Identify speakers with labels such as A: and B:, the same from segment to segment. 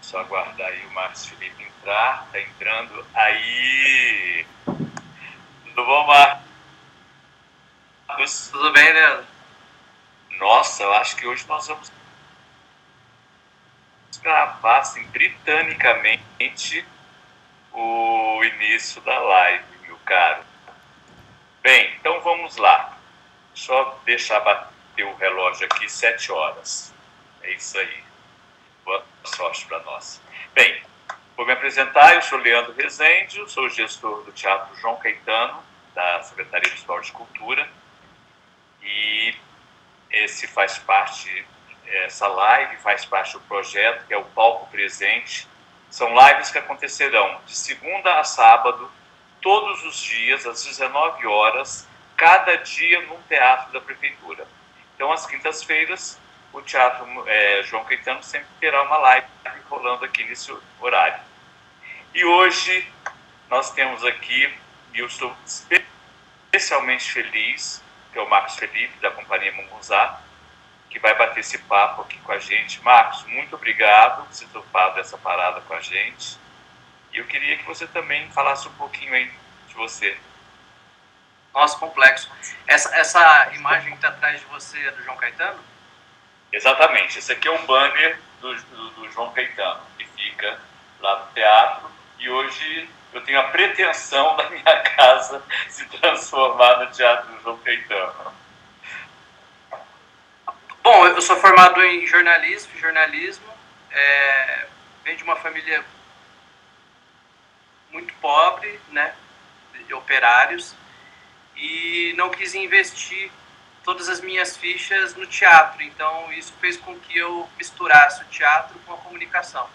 A: Só aguardar aí o Marcos Felipe entrar. Tá entrando aí. Tudo bom, Marcos?
B: Tudo bem, Leandro?
A: Nossa, eu acho que hoje nós vamos gravar, assim, britanicamente, o início da live, meu caro. Bem, então vamos lá. Só deixar bater o relógio aqui, 7 horas. É isso aí. Boa sorte para nós. Bem, vou me apresentar. Eu sou Leandro Rezende, sou gestor do Teatro João Caetano, da Secretaria Municipal de Cultura. E essa live faz parte do projeto, que é o Palco Presente. São lives que acontecerão de segunda a sábado, todos os dias, às 19 horas, cada dia num teatro da Prefeitura. Então, às quintas-feiras, o Teatro João Caetano sempre terá uma live rolando aqui nesse horário. E hoje nós temos aqui, e eu estou especialmente feliz, que é o Marcos Felipe, da Companhia Mungunzá, que vai bater esse papo aqui com a gente. Marcos, muito obrigado por ter topado essa parada com a gente. E eu queria que você também falasse um pouquinho aí de você.
B: Nossa, complexo. Essa imagem que está atrás de você é do João Caetano?
A: Exatamente. Esse aqui é um banner do João Caetano, que fica lá no teatro. E hoje eu tenho a pretensão da minha casa se transformar no Teatro do João Caetano.
B: Bom, eu sou formado em jornalismo, venho de uma família muito pobre, né, de operários, e não quis investir todas as minhas fichas no teatro, então isso fez com que eu misturasse o teatro com a comunicação.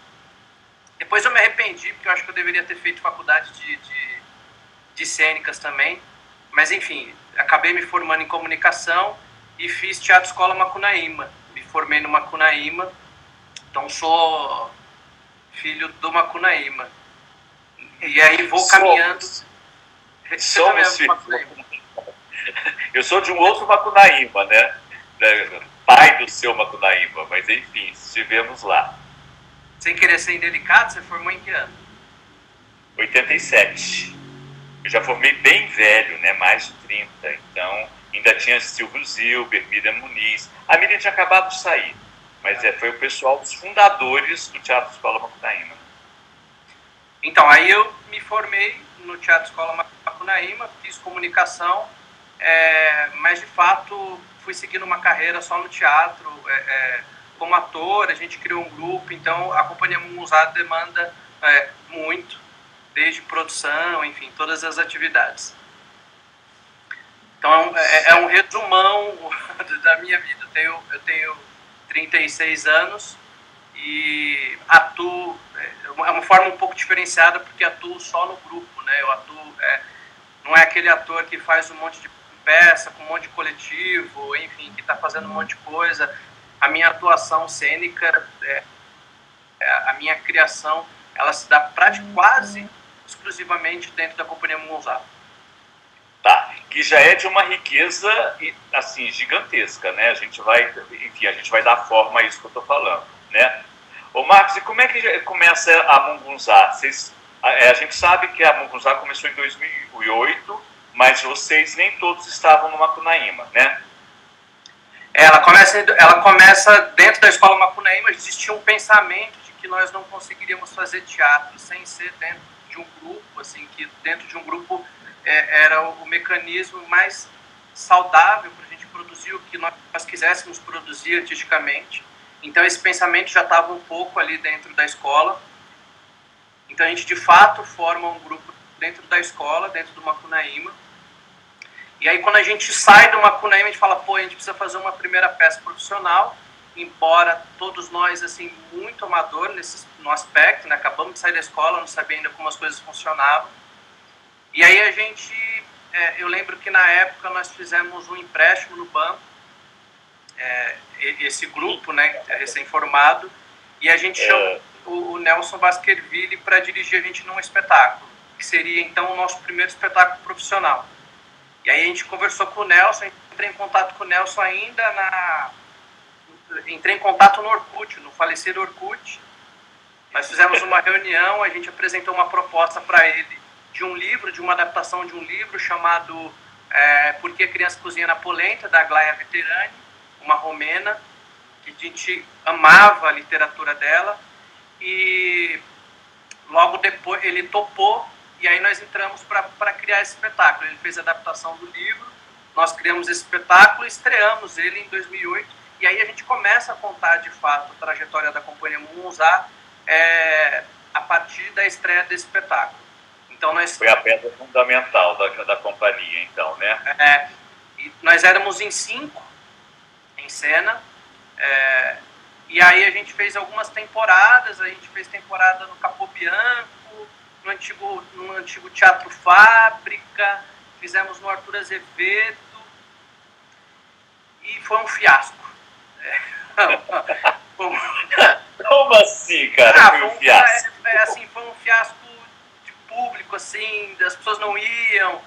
B: Depois eu me arrependi, porque eu acho que eu deveria ter feito faculdade de cênicas também, mas enfim, acabei me formando em comunicação e fiz Teatro Escola Macunaíma. Me formei no Macunaíma, então sou filho do Macunaíma. E aí vou caminhando.
A: Somos filhos. Eu sou de um outro Macunaíma, né? Pai do seu Macunaíma, mas enfim, estivemos lá.
B: Sem querer ser indelicado, você formou em que ano?
A: 87. Eu já formei bem velho, né? Mais de 30, então ainda tinha Silvio Zilber, Miriam Muniz. A Miriam tinha acabado de sair, mas foi o pessoal dos fundadores do Teatro Escola Macunaíma.
B: Então, aí eu me formei no Teatro Escola Macunaíma, fiz comunicação, mas de fato fui seguindo uma carreira só no teatro, como ator. A gente criou um grupo, então a Companhia Mungunzá demanda muito, desde produção, enfim, todas as atividades. Então é um resumão da minha vida. Eu tenho 36 anos e atuo, é uma forma um pouco diferenciada, porque atuo só no grupo, né? Eu atuo, não é aquele ator que faz um monte de peça, com um monte de coletivo, enfim, que está fazendo um monte de coisa. A minha atuação cênica, a minha criação, ela se dá quase exclusivamente dentro da Companhia Mungunzá.
A: Tá, que já é de uma riqueza, assim, gigantesca, né? A gente vai dar forma a isso que eu estou falando, né? Ô Marcos, e como é que começa a Mungunzá? A gente sabe que a Mungunzá começou em 2008, mas vocês nem todos estavam no Macunaíma, né?
B: Ela começa dentro da Escola Macunaíma. Existia um pensamento de que nós não conseguiríamos fazer teatro sem ser dentro de um grupo, assim, que dentro de um grupo era o mecanismo mais saudável para a gente produzir o que nós quiséssemos produzir artisticamente. Então esse pensamento já estava um pouco ali dentro da escola. Então a gente de fato forma um grupo dentro da escola, dentro do Macunaíma. E aí quando a gente sai do Macunaíma, a gente fala, a gente precisa fazer uma primeira peça profissional, embora todos nós, assim, muito amador no aspecto, né? Acabamos de sair da escola, não sabia ainda como as coisas funcionavam. E aí a gente, eu lembro que na época nós fizemos um empréstimo no banco, esse grupo, né, recém-formado, e a gente chamou o Nelson Baskerville para dirigir a gente num espetáculo, que seria então o nosso primeiro espetáculo profissional. E aí a gente conversou com o Nelson, entrei em contato com o Nelson ainda entrei em contato no Orkut, no falecido Orkut, Nós fizemos uma reunião, a gente apresentou uma proposta para ele de um livro, de uma adaptação de um livro chamado Por que a Criança Cozinha na Polenta, da Aglaia Veterani, uma romena, que a gente amava a literatura dela, e logo depois ele topou, e aí nós entramos para criar esse espetáculo. Ele fez a adaptação do livro, nós criamos esse espetáculo, estreamos ele em 2008, e aí a gente começa a contar de fato a trajetória da Companhia Mungunzá a partir da estreia desse espetáculo. Então
A: foi a pedra fundamental da companhia, então, né?
B: E nós éramos em 5 em cena, e aí a gente fez algumas temporadas. A gente fez temporada no Capobianco, no antigo Teatro Fábrica, fizemos no Arthur Azevedo, e foi um fiasco.
A: Como assim, cara? Foi um fiasco?
B: Assim, foi um fiasco de público, assim, as pessoas não iam,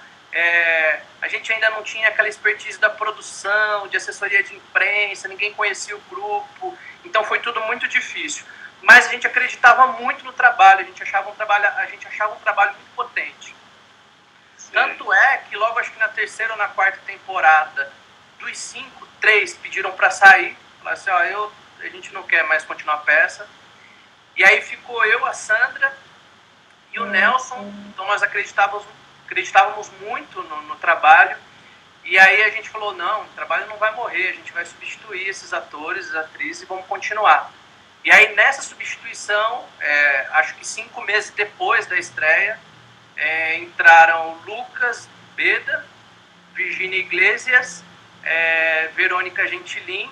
B: a gente ainda não tinha aquela expertise da produção, de assessoria de imprensa, ninguém conhecia o grupo, então foi tudo muito difícil. Mas a gente acreditava muito no trabalho, a gente achava um trabalho muito potente. Sim. Tanto é que logo, acho que na 3ª ou na 4ª temporada, dos 5, 3 pediram para sair, falaram assim, a gente não quer mais continuar a peça. E aí ficou eu, a Sandra e o Nelson. Então nós acreditávamos muito no trabalho. E aí a gente falou, não, o trabalho não vai morrer, a gente vai substituir esses atores, atrizes, e vamos continuar. E aí nessa substituição, acho que 5 meses depois da estreia, entraram Lucas Beda, Virgínia Iglesias, Verônica Gentilin,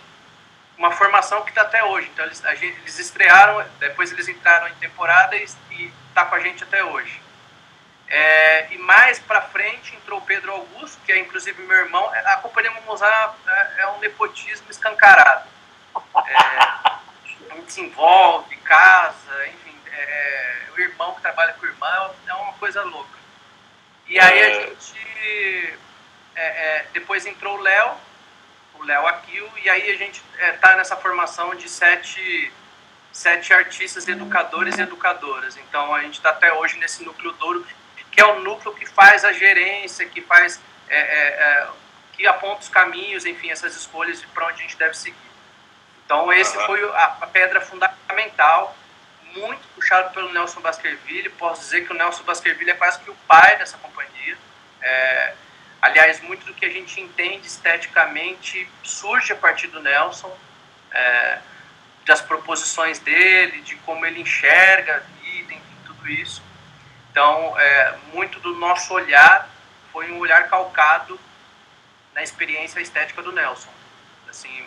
B: uma formação que está até hoje. Então eles estrearam, depois eles entraram em temporada e está com a gente até hoje. E mais para frente entrou o Pedro Augusto, que é inclusive meu irmão. A Companhia Mungunzá é um nepotismo escancarado. A gente se envolve, casa, enfim, o irmão que trabalha com o irmão é uma coisa louca. E aí a gente depois entrou o Léo Aquil, e aí a gente está nessa formação de 7 artistas, educadores e educadoras. Então a gente está até hoje nesse núcleo Douro, que é o núcleo que faz a gerência, que faz que aponta os caminhos, enfim, essas escolhas de para onde a gente deve seguir. Então esse foi a pedra fundamental, muito puxado pelo Nelson Baskerville. Posso dizer que o Nelson Baskerville é quase que o pai dessa companhia. Aliás, muito do que a gente entende esteticamente surge a partir do Nelson, das proposições dele, de como ele enxerga a vida, enfim, tudo isso. Então, muito do nosso olhar foi um olhar calcado na experiência estética do Nelson. Assim,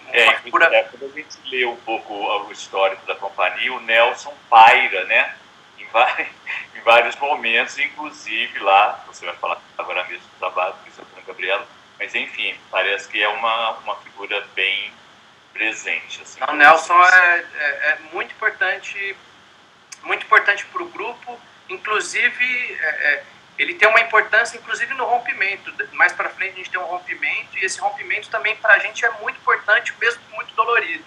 A: quando a gente lê um pouco o histórico da companhia, o Nelson paira, né? Em vários momentos, inclusive lá, você vai falar agora mesmo do trabalho do Luiz Gabriela, mas enfim, parece que é uma figura bem presente. Assim,
B: o Nelson é muito importante para o grupo, inclusive ele tem uma importância inclusive no rompimento. Mais para frente a gente tem um rompimento, e esse rompimento também para a gente é muito importante, mesmo muito dolorido.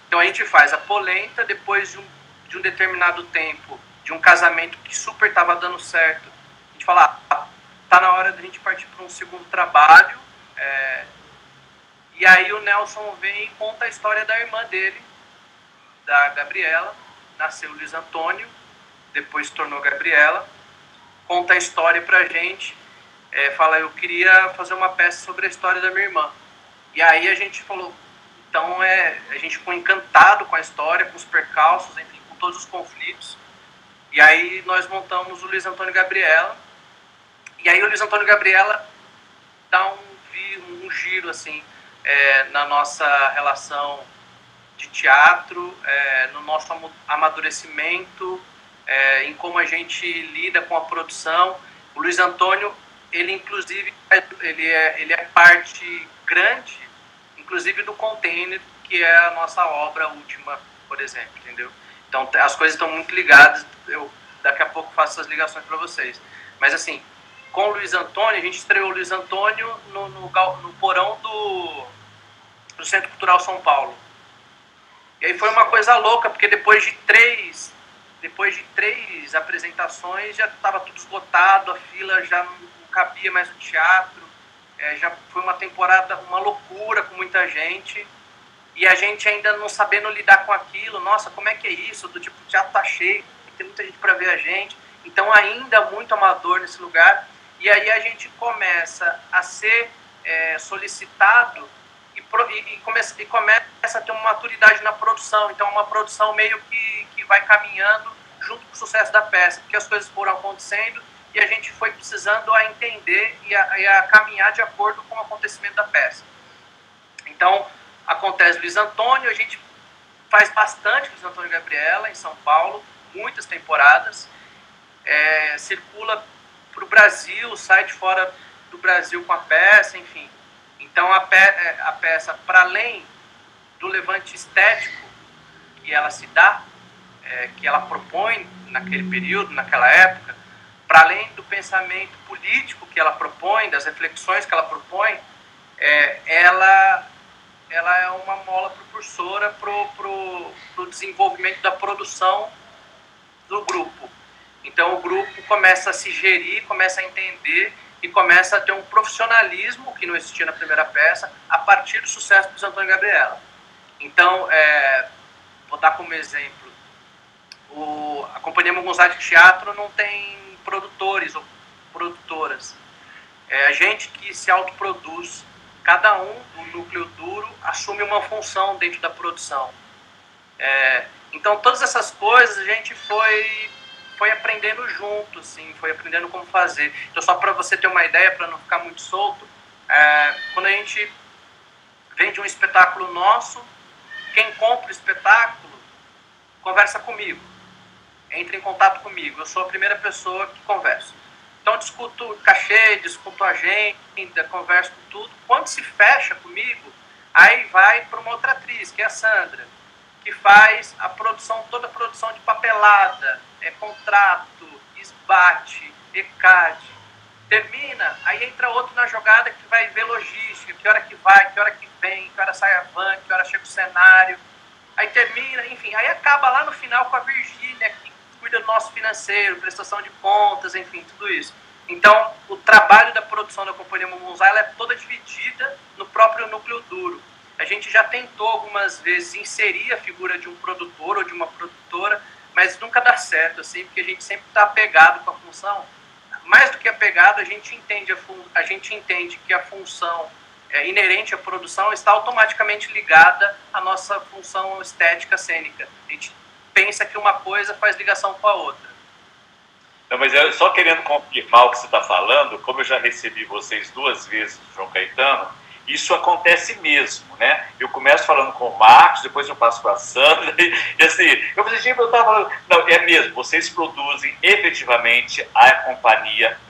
B: Então a gente faz a polenta depois de um determinado tempo, de um casamento que super estava dando certo. A gente fala, tá na hora da gente partir para um segundo trabalho. E aí o Nelson vem e conta a história da irmã dele, da Gabriela. Nasceu Luiz Antônio, depois se tornou Gabriela. Conta a história pra gente, fala, eu queria fazer uma peça sobre a história da minha irmã. E aí a gente falou, então a gente ficou encantado com a história, com os percalços, enfim, com todos os conflitos. E aí nós montamos o Luiz Antônio Gabriela. E aí o Luiz Antônio Gabriela dá um giro, assim, na nossa relação de teatro, no nosso amadurecimento, em como a gente lida com a produção. O Luiz Antônio, ele inclusive, ele é parte grande, inclusive do Container, que é a nossa obra última, por exemplo, entendeu? Então as coisas estão muito ligadas, eu daqui a pouco faço essas ligações para vocês. Mas assim, com o Luiz Antônio, a gente estreou o Luiz Antônio no porão do Centro Cultural São Paulo. E aí foi uma coisa louca, porque depois de três apresentações já estava tudo esgotado, a fila já não cabia mais no teatro, já foi uma temporada, uma loucura com muita gente, e a gente ainda não sabendo lidar com aquilo. Nossa, como é que é isso? Do tipo, o teatro tá cheio, tem muita gente para ver a gente, então ainda muito amador nesse lugar. E aí a gente começa a ser solicitado e começa a ter uma maturidade na produção. Então, uma produção meio que vai caminhando junto com o sucesso da peça, porque as coisas foram acontecendo e a gente foi precisando a entender e a caminhar de acordo com o acontecimento da peça. Então, acontece Luiz Antônio, a gente faz bastante Luiz Antônio e Gabriela em São Paulo, muitas temporadas, circula para o Brasil, sai de fora do Brasil com a peça, enfim. Então, a peça, para além do levante estético que ela se dá, que ela propõe naquele período, naquela época, para além do pensamento político que ela propõe, das reflexões que ela propõe, ela é uma mola propulsora para o desenvolvimento da produção do grupo. Então, o grupo começa a se gerir, começa a entender e começa a ter um profissionalismo que não existia na primeira peça a partir do sucesso do Antônio e Gabriela. Então, vou dar como exemplo, a Companhia Mungunzá de Teatro não tem produtores ou produtoras. A gente que se autoproduz, cada um do núcleo duro assume uma função dentro da produção. Então, todas essas coisas a gente foi aprendendo junto, assim, foi aprendendo como fazer. Então, só para você ter uma ideia, para não ficar muito solto, quando a gente vende um espetáculo nosso, quem compra o espetáculo conversa comigo, entra em contato comigo. Eu sou a primeira pessoa que converso. Então, discuto cachê, discuto agenda, converso com tudo. Quando se fecha comigo, aí vai para uma outra atriz, que é a Sandra, que faz a produção, toda a produção de papelada, contrato, esbate, ECAD. Termina, aí entra outro na jogada que vai ver logística, que hora que vai, que hora que vem, que hora sai a van, que hora chega o cenário. Aí termina, enfim, aí acaba lá no final com a Virgínia, que cuida do nosso financeiro, prestação de contas, enfim, tudo isso. Então, o trabalho da produção da Companhia Mungunzá, ela é toda dividida no próprio núcleo duro. A gente já tentou algumas vezes inserir a figura de um produtor ou de uma produtora, mas nunca dá certo, assim, porque a gente sempre está apegado com a função. Mais do que apegado, a gente entende que a função inerente à produção está automaticamente ligada à nossa função estética cênica. A gente pensa que uma coisa faz ligação com a outra.
A: Não, mas eu só querendo confirmar o que você está falando, como eu já recebi vocês 2 vezes do João Caetano, isso acontece mesmo, né? Eu começo falando com o Marcos, depois eu passo para a Sandra, e assim, eu falei, tipo, eu estava falando, não, é mesmo, vocês produzem efetivamente a companhia,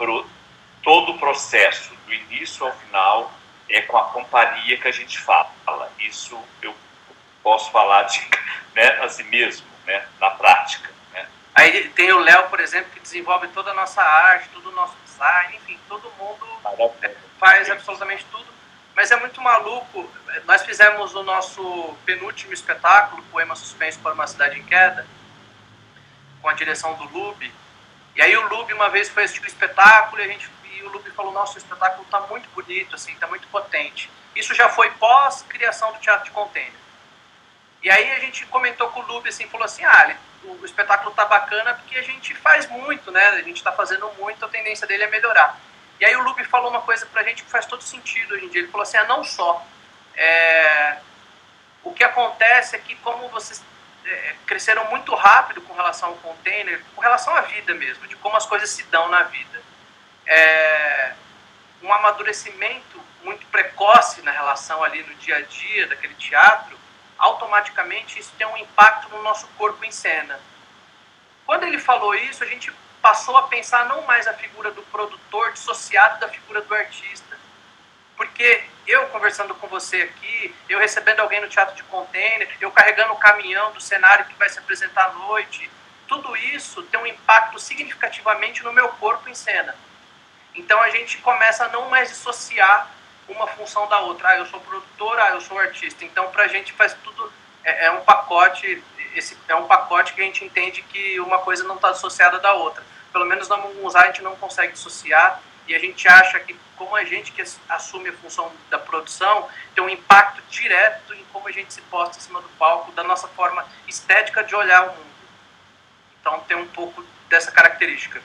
A: todo o processo, do início ao final, é com a companhia que a gente fala. Isso eu posso falar né, assim mesmo, né, na prática. Né?
B: Aí tem o Léo, por exemplo, que desenvolve toda a nossa arte, todo o nosso design, enfim, todo mundo faz absolutamente tudo. Mas é muito maluco. Nós fizemos o nosso penúltimo espetáculo, Poema Suspenso para uma Cidade em Queda, com a direção do Lube. E aí o Lube uma vez foi assistir o espetáculo e o Lube falou, nossa, o espetáculo está muito bonito, assim, está muito potente. Isso já foi pós-criação do Teatro de Container. E aí a gente comentou com o Lube, assim, falou assim, o espetáculo está bacana porque a gente faz muito, né? A gente está fazendo muito, a tendência dele é melhorar. E aí o Lube falou uma coisa pra gente que faz todo sentido hoje em dia. Ele falou assim, não só. O que acontece é que como vocês cresceram muito rápido com relação ao container, com relação à vida mesmo, de como as coisas se dão na vida. Um amadurecimento muito precoce na relação ali no dia a dia daquele teatro, automaticamente isso tem um impacto no nosso corpo em cena. Quando ele falou isso, a gente passou a pensar não mais a figura do produtor dissociado da figura do artista. Porque eu conversando com você aqui, eu recebendo alguém no Teatro de Container, eu carregando o caminhão do cenário que vai se apresentar à noite, tudo isso tem um impacto significativamente no meu corpo em cena. Então a gente começa a não mais dissociar uma função da outra. Eu sou produtor, eu sou artista. Então pra gente faz tudo, é um pacote, é um pacote que a gente entende que uma coisa não está associada da outra. Pelo menos na Mungunzá a gente não consegue dissociar, e a gente acha que, como a gente que assume a função da produção, tem um impacto direto em como a gente se posta em cima do palco, da nossa forma estética de olhar o mundo. Então tem um pouco dessa característica.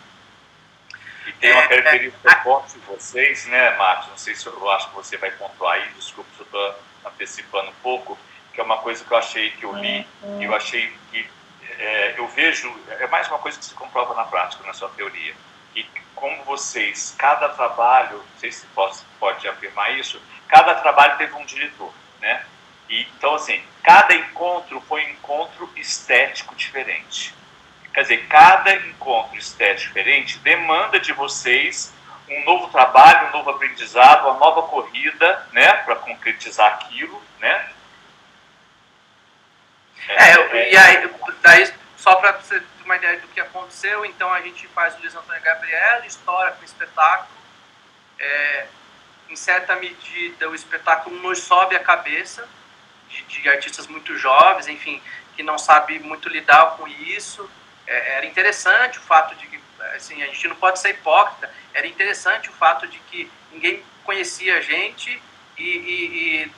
A: E tem uma característica forte de vocês, né, Marcos? Não sei se eu acho que você vai pontuar aí, desculpa se eu estou antecipando um pouco, que é uma coisa que eu achei, que eu li, e eu achei que eu vejo, é mais uma coisa que se comprova na prática, na sua teoria. E como vocês, cada trabalho, não sei se pode afirmar isso, cada trabalho teve um diretor, né? E, então, assim, cada encontro foi um encontro estético diferente. Quer dizer, cada encontro estético diferente demanda de vocês um novo trabalho, um novo aprendizado, uma nova corrida, né, para concretizar aquilo, né?
B: E aí, daí, só para você ter uma ideia do que aconteceu, então a gente faz o Luiz Antônio Gabriel, estoura com o espetáculo, em certa medida o espetáculo nos sobe a cabeça de artistas muito jovens, enfim, que não sabem muito lidar com isso. Era interessante o fato de que, assim, a gente não pode ser hipócrita, era interessante o fato de que ninguém conhecia a gente e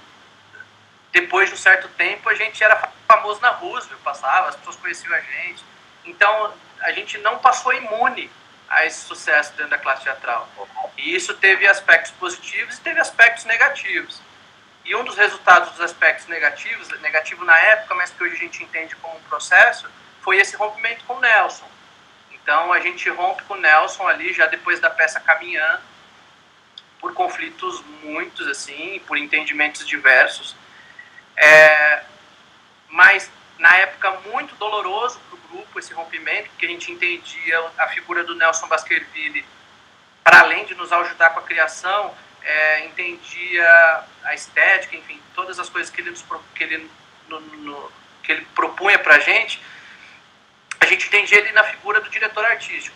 B: depois de um certo tempo a gente era famoso na Roosevelt, passava, as pessoas conheciam a gente. Então a gente não passou imune a esse sucesso dentro da classe teatral. E isso teve aspectos positivos e teve aspectos negativos. E um dos resultados dos aspectos negativos, negativo na época, mas que hoje a gente entende como um processo, foi esse rompimento com o Nelson. Então a gente rompe com o Nelson ali, já depois da peça caminhando, por conflitos muitos, assim, por entendimentos diversos. Mas na época muito doloroso para o grupo esse rompimento, porque a gente entendia a figura do Nelson Baskerville, para além de nos ajudar com a criação, entendia a estética, enfim, todas as coisas que ele propunha para a gente entendia ele na figura do diretor artístico.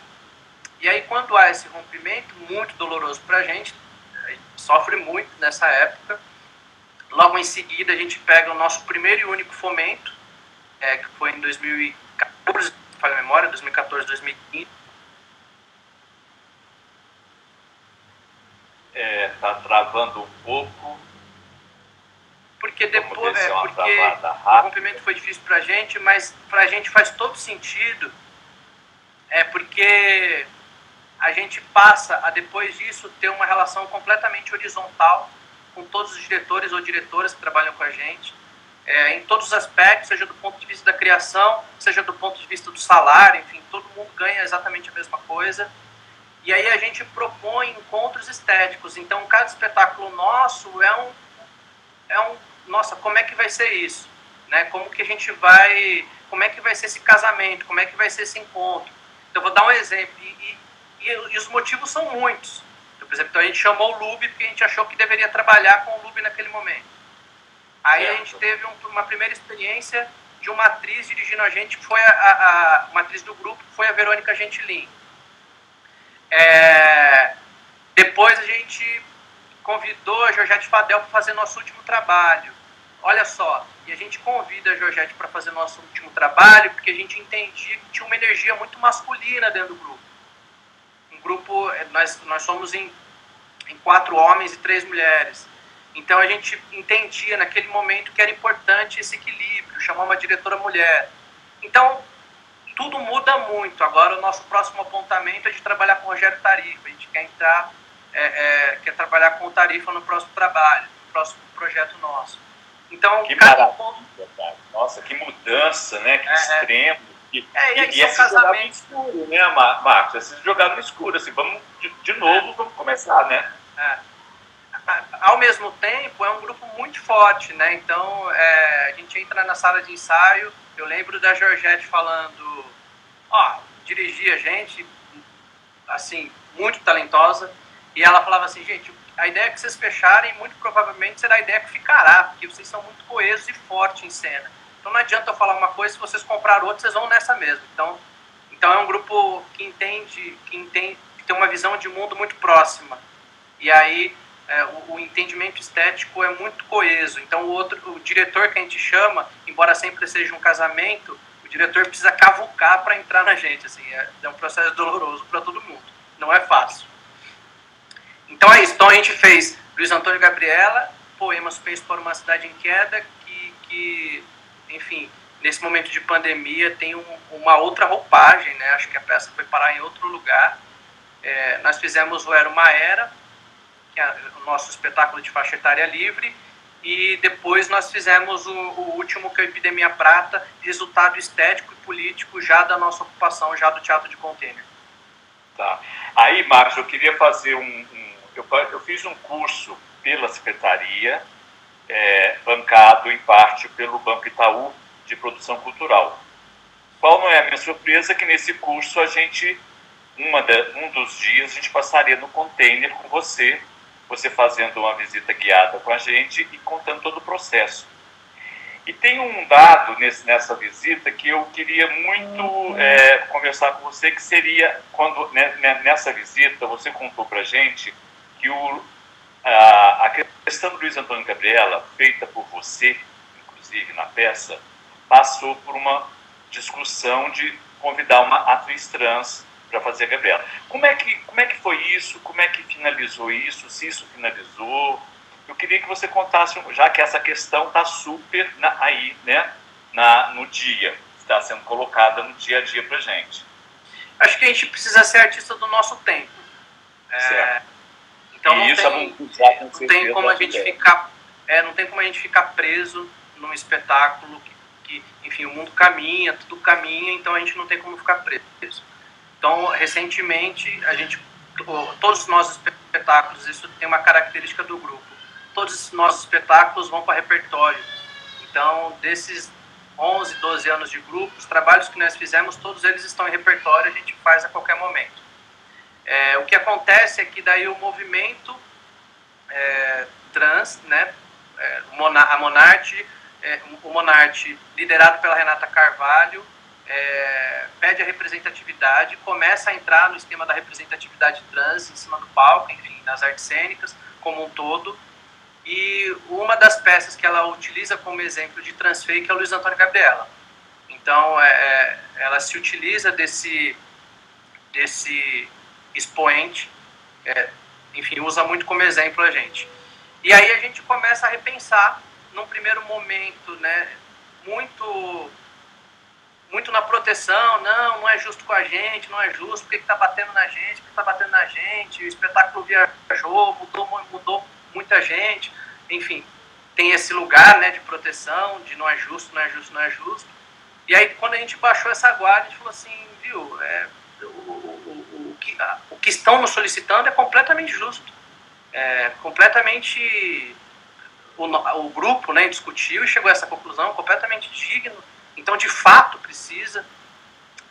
B: E aí quando há esse rompimento, muito doloroso para a gente sofre muito nessa época. Logo em seguida a gente pega o nosso primeiro e único fomento, que foi em 2014, falha a memória, 2014, 2015.
A: Tá travando um pouco.
B: Porque depois, o rompimento foi difícil pra gente, mas pra gente faz todo sentido, porque a gente passa a, depois disso, ter uma relação completamente horizontal com todos os diretores ou diretoras que trabalham com a gente, em todos os aspectos, seja do ponto de vista da criação, seja do ponto de vista do salário, enfim, todo mundo ganha exatamente a mesma coisa. E aí a gente propõe encontros estéticos. Então, cada espetáculo nosso nossa, como é que vai ser isso? Né? Como que a gente vai... Como é que vai ser esse casamento? Como é que vai ser esse encontro? Então, eu vou dar um exemplo. E os motivos são muitos. Então, por exemplo, a gente chamou o Lube porque a gente achou que deveria trabalhar com o Lube naquele momento. Aí a gente teve uma primeira experiência de uma atriz dirigindo a gente, que foi uma atriz do grupo, que foi a Verônica Gentilin. Depois a gente convidou a Georgette Fadel para fazer nosso último trabalho. Olha só, e a gente convida a Georgette para fazer nosso último trabalho porque a gente entendia que tinha uma energia muito masculina dentro do grupo. Um grupo, nós somos em 4 homens e 3 mulheres. Então a gente entendia naquele momento que era importante esse equilíbrio, chamar uma diretora mulher. Então tudo muda muito. Agora o nosso próximo apontamento é de trabalhar com o Rogério Tarifa. A gente quer entrar, quer trabalhar com o Tarifa no próximo trabalho, no próximo projeto nosso. Então,
A: que maravilha, nossa, que mudança, né? Que extremo. E esse jogar no escuro, né, Marcos? Esse jogar no escuro, assim, vamos de novo, vamos começar, né?
B: Ao mesmo tempo, é um grupo muito forte, né? Então, a gente entra na sala de ensaio, eu lembro da Georgette falando, dirigia a gente, assim, muito talentosa, e ela falava assim, gente, a ideia que vocês fecharem, muito provavelmente será a ideia que ficará, porque vocês são muito coesos e fortes em cena. Então não adianta eu falar uma coisa, se vocês comprar outra, vocês vão nessa mesmo. Então é um grupo que tem uma visão de mundo muito próxima. E aí o entendimento estético é muito coeso. Então o diretor que a gente chama, embora sempre seja um casamento, o diretor precisa cavucar para entrar na gente, assim, é um processo doloroso para todo mundo, não é fácil. Então é isso. Então a gente fez Luiz Antônio e Gabriela, poemas feitos por uma cidade em queda, que enfim, nesse momento de pandemia tem uma outra roupagem, né? Acho que a peça foi parar em outro lugar. Nós fizemos o Era uma Era, que é o nosso espetáculo de faixa etária livre, e depois nós fizemos o último, que é a Epidemia Prata, resultado estético e político já da nossa ocupação, já do Teatro de Container.
A: Tá. Aí, Marcos, eu queria fazer eu fiz um curso pela Secretaria, bancado em parte pelo Banco Itaú de Produção Cultural. Qual não é a minha surpresa que nesse curso um dos dias a gente passaria no container com você fazendo uma visita guiada com a gente e contando todo o processo. E tem um dado nessa visita que eu queria muito conversar com você, que seria quando nessa visita você contou para a gente que a questão do Luiz Antônio e Gabriela, feita por você, inclusive na peça, passou por uma discussão de convidar uma atriz trans para fazer a Gabriela. Como é que foi isso? Como é que finalizou isso? Se isso finalizou? Eu queria que você contasse, já que essa questão está super aí, né, no dia, está sendo colocada no dia a dia para a gente.
B: Acho que a gente precisa ser artista do nosso tempo. Então não tem como a gente ficar, não tem como a gente ficar preso num espetáculo que, enfim, o mundo caminha, tudo caminha, então a gente não tem como ficar preso. Então, recentemente, todos os nossos espetáculos, isso tem uma característica do grupo, todos os nossos espetáculos vão para repertório. Então, desses 11, 12 anos de grupo, os trabalhos que nós fizemos, todos eles estão em repertório, a gente faz a qualquer momento. O que acontece é que daí o movimento trans, né, o Monarte, liderado pela Renata Carvalho, pede a representatividade, começa a entrar no esquema da representatividade trans em cima do palco, enfim, nas artes cênicas como um todo. E uma das peças que ela utiliza como exemplo de transfake é o Luiz Antônio e Gabriela. Então, ela se utiliza desse expoente, enfim, usa muito como exemplo a gente. E aí a gente começa a repensar, num primeiro momento, né, muito na proteção, não é justo com a gente, não é justo, por que está batendo na gente, o espetáculo viajou, mudou muita gente, enfim, tem esse lugar, né, de proteção, de não é justo. E aí, quando a gente baixou essa guarda, a gente falou assim, viu, o que estão nos solicitando é completamente justo, completamente, o grupo, né, discutiu e chegou a essa conclusão, completamente digno. Então, de fato, precisa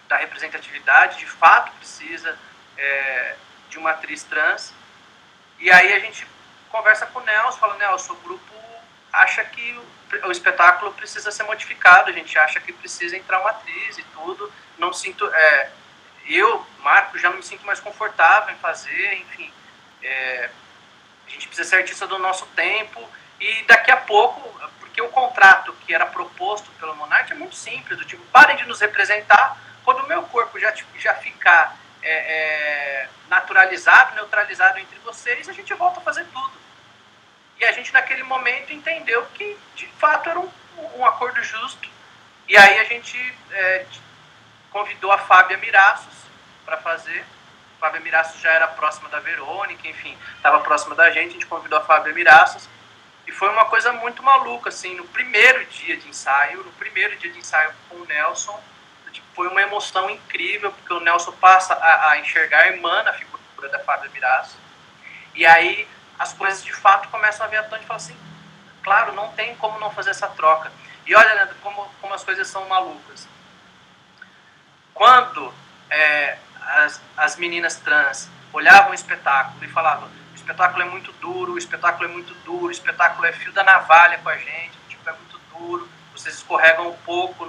B: da representatividade, de fato precisa de uma atriz trans. E aí a gente conversa com o Nelson, fala, Nelson, o grupo acha que o espetáculo precisa ser modificado, a gente acha que precisa entrar uma atriz e tudo. Não sinto, eu, Marco, já não me sinto mais confortável em fazer, enfim. A gente precisa ser artista do nosso tempo e daqui a pouco, porque o contrato que era proposto pelo Monark é muito simples, do tipo, parem de nos representar, quando o meu corpo já ficar naturalizado, neutralizado entre vocês, a gente volta a fazer tudo. E a gente naquele momento entendeu que de fato era um acordo justo, e aí a gente convidou a Fábia Miraços para fazer. A Fábia Miraços já era próxima da Verônica, enfim, estava próxima da gente, a gente convidou a Fábia Miraços. E foi uma coisa muito maluca, assim, no primeiro dia de ensaio com o Nelson, foi uma emoção incrível, porque o Nelson passa a enxergar a irmã na figura da Fábia Miraço. E aí as coisas de fato começam a vir à tona e falam assim, claro, não tem como não fazer essa troca. E olha, Leandro, como as coisas são malucas. Quando as meninas trans olhavam o espetáculo e falavam, o espetáculo é muito duro, o espetáculo é fio da navalha com a gente, tipo, é muito duro, vocês escorregam um pouco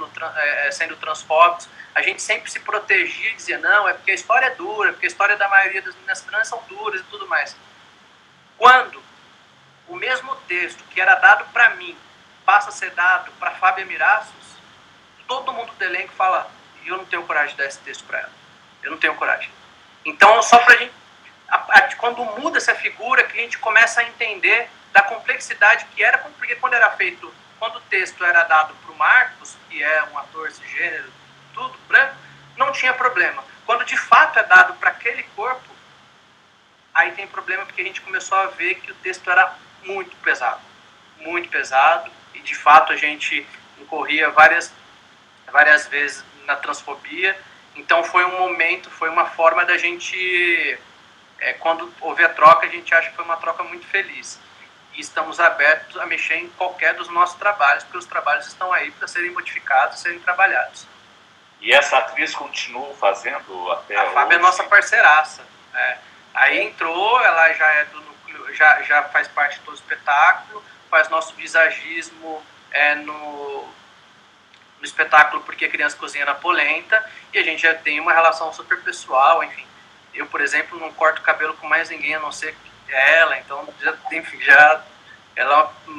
B: sendo transfóbicos. A gente sempre se protegia e dizia, não, é porque a história é dura, porque a história da maioria das meninas trans são duras e tudo mais. Quando o mesmo texto que era dado para mim passa a ser dado para Fábia Miraços, todo mundo do elenco fala, eu não tenho coragem de dar esse texto para ela. Eu não tenho coragem. Então, só para a gente... quando muda essa figura, que a gente começa a entender da complexidade que era, porque quando era feito, quando o texto era dado para o Marcos, que é um ator cisgênero, tudo branco, não tinha problema. Quando de fato é dado para aquele corpo, aí tem problema, porque a gente começou a ver que o texto era muito pesado, e de fato a gente incorria várias vezes na transfobia. Então foi um momento, foi uma forma da gente, quando houve a troca, a gente acha que foi uma troca muito feliz. E estamos abertos a mexer em qualquer dos nossos trabalhos, porque os trabalhos estão aí para serem modificados, serem trabalhados.
A: E essa atriz continua fazendo até
B: a Fábia é nossa parceiraça. Aí entrou, ela já é do núcleo, já faz parte do espetáculo, faz nosso visagismo no espetáculo Porque a Criança Cozinha na Polenta, e a gente já tem uma relação super pessoal, enfim. Eu, por exemplo, não corto o cabelo com mais ninguém a não ser ela, então ela é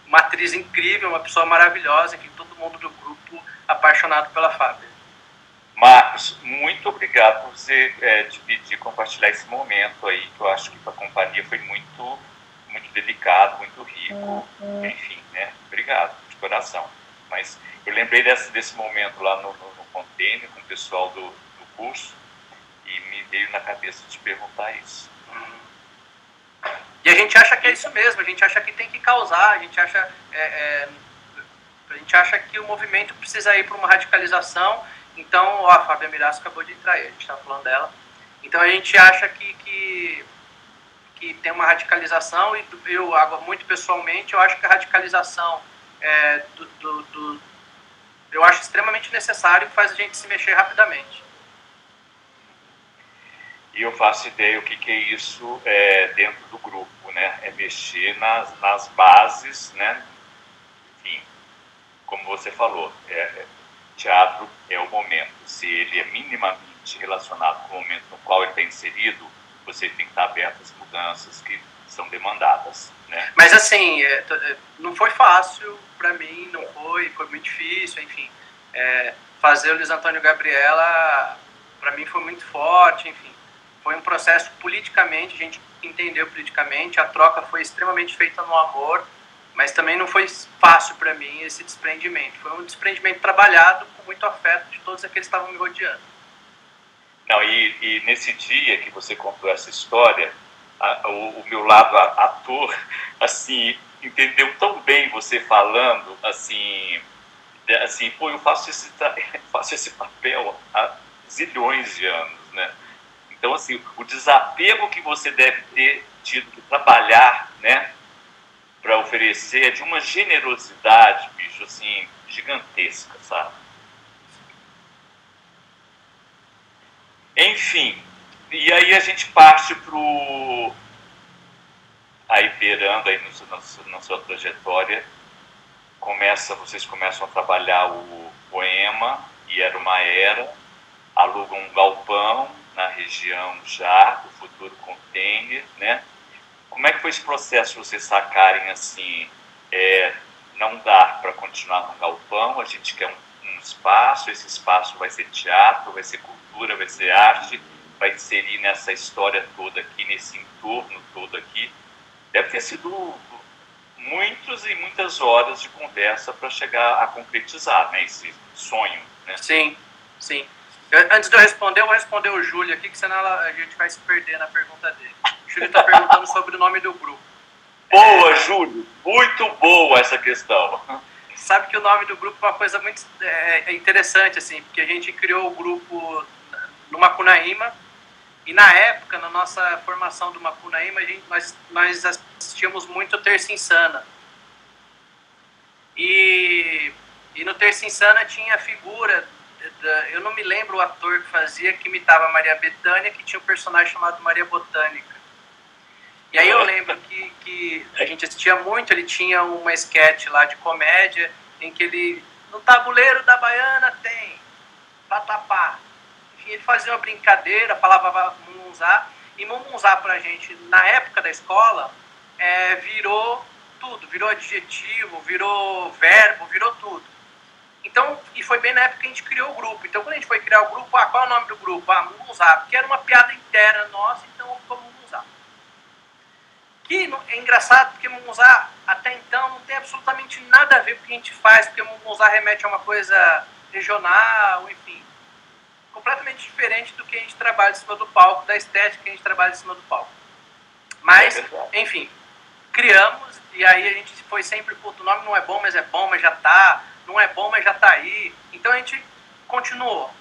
B: uma atriz incrível, uma pessoa maravilhosa, enfim, todo mundo do grupo apaixonado pela Fábia.
A: Marcos, muito obrigado por você dividir, compartilhar esse momento aí, que eu acho que para a companhia foi muito, muito delicado, muito rico, enfim, né? Obrigado, de coração. Mas eu lembrei desse momento lá no container com o pessoal do curso e me veio na cabeça de perguntar isso.
B: E a gente acha que é isso mesmo, a gente acha que tem que causar, a gente acha que o movimento precisa ir para uma radicalização. Então, a Fábia Miraços acabou de entrar aí, a gente está falando dela. Então a gente acha que tem uma radicalização, e eu, muito pessoalmente, eu acho que a radicalização eu acho extremamente necessário, faz a gente se mexer rapidamente.
A: E eu faço ideia o que é isso dentro do grupo, né? É mexer nas bases, né? Enfim, como você falou, teatro é o momento. Se ele é minimamente relacionado com o momento no qual ele está inserido, você tem que estar aberto às mudanças que são demandadas, né?
B: Mas assim, não foi fácil para mim, foi muito difícil, enfim. Fazer o Luiz Antônio e Gabriela, para mim foi muito forte, enfim. Foi um processo politicamente, a gente entendeu politicamente, a troca foi extremamente feita no amor, mas também não foi fácil para mim esse desprendimento. Foi um desprendimento trabalhado com muito afeto de todos aqueles que estavam me rodeando.
A: Não, e nesse dia que você contou essa história, o meu lado ator, assim, entendeu tão bem você falando, assim, pô, eu faço esse papel há zilhões de anos, né? Então, assim, o desapego que você deve ter tido que trabalhar, né, para oferecer é de uma generosidade, bicho, assim, gigantesca, sabe? Enfim, e aí a gente parte pro... Aí, beirando aí na sua trajetória, vocês começam a trabalhar o poema, e era uma era, alugam um galpão na região já do futuro container, né? Como é que foi esse processo de vocês sacarem assim, não dá para continuar no galpão, a gente quer um espaço, esse espaço vai ser teatro, vai ser cultura, vai ser arte, vai inserir nessa história toda aqui, nesse entorno todo aqui. Deve ter sido muitas e muitas horas de conversa para chegar a concretizar, né, esse sonho, né?
B: Sim, sim. Antes de eu responder, eu vou responder o Júlio aqui, que senão a gente vai se perder na pergunta dele. O Júlio está perguntando sobre o nome do grupo.
A: Boa, Júlio! Muito boa essa questão.
B: Sabe que o nome do grupo é uma coisa muito interessante, assim, porque a gente criou o grupo no Macunaíma, e na época, na nossa formação do Macunaíma, nós assistíamos muito Terça Insana. E no Terça Insana tinha a figura... eu não me lembro o ator que fazia, que imitava a Maria Bethânia, que tinha um personagem chamado Maria Botânica. E aí eu lembro que a gente assistia muito, ele tinha uma sketch lá de comédia, em que ele, no tabuleiro da Baiana tem vatapá. Enfim, ele fazia uma brincadeira, falava mumunzá, e mumunzá pra gente, na época da escola, virou tudo, virou adjetivo, virou verbo, virou tudo. Então, e foi bem na época que a gente criou o grupo. Então, quando a gente foi criar o grupo, qual é o nome do grupo? Munguzá, porque era uma piada interna nossa, então ficou Munguzá. Que é engraçado, porque Munguzá, até então, não tem absolutamente nada a ver com o que a gente faz, porque Munguzá remete a uma coisa regional, enfim, completamente diferente do que a gente trabalha em cima do palco, da estética que a gente trabalha em cima do palco. Mas, enfim, criamos, e aí a gente foi sempre, puto, o nome não é bom, mas já tá, não é bom, mas já tá aí. Então a gente continuou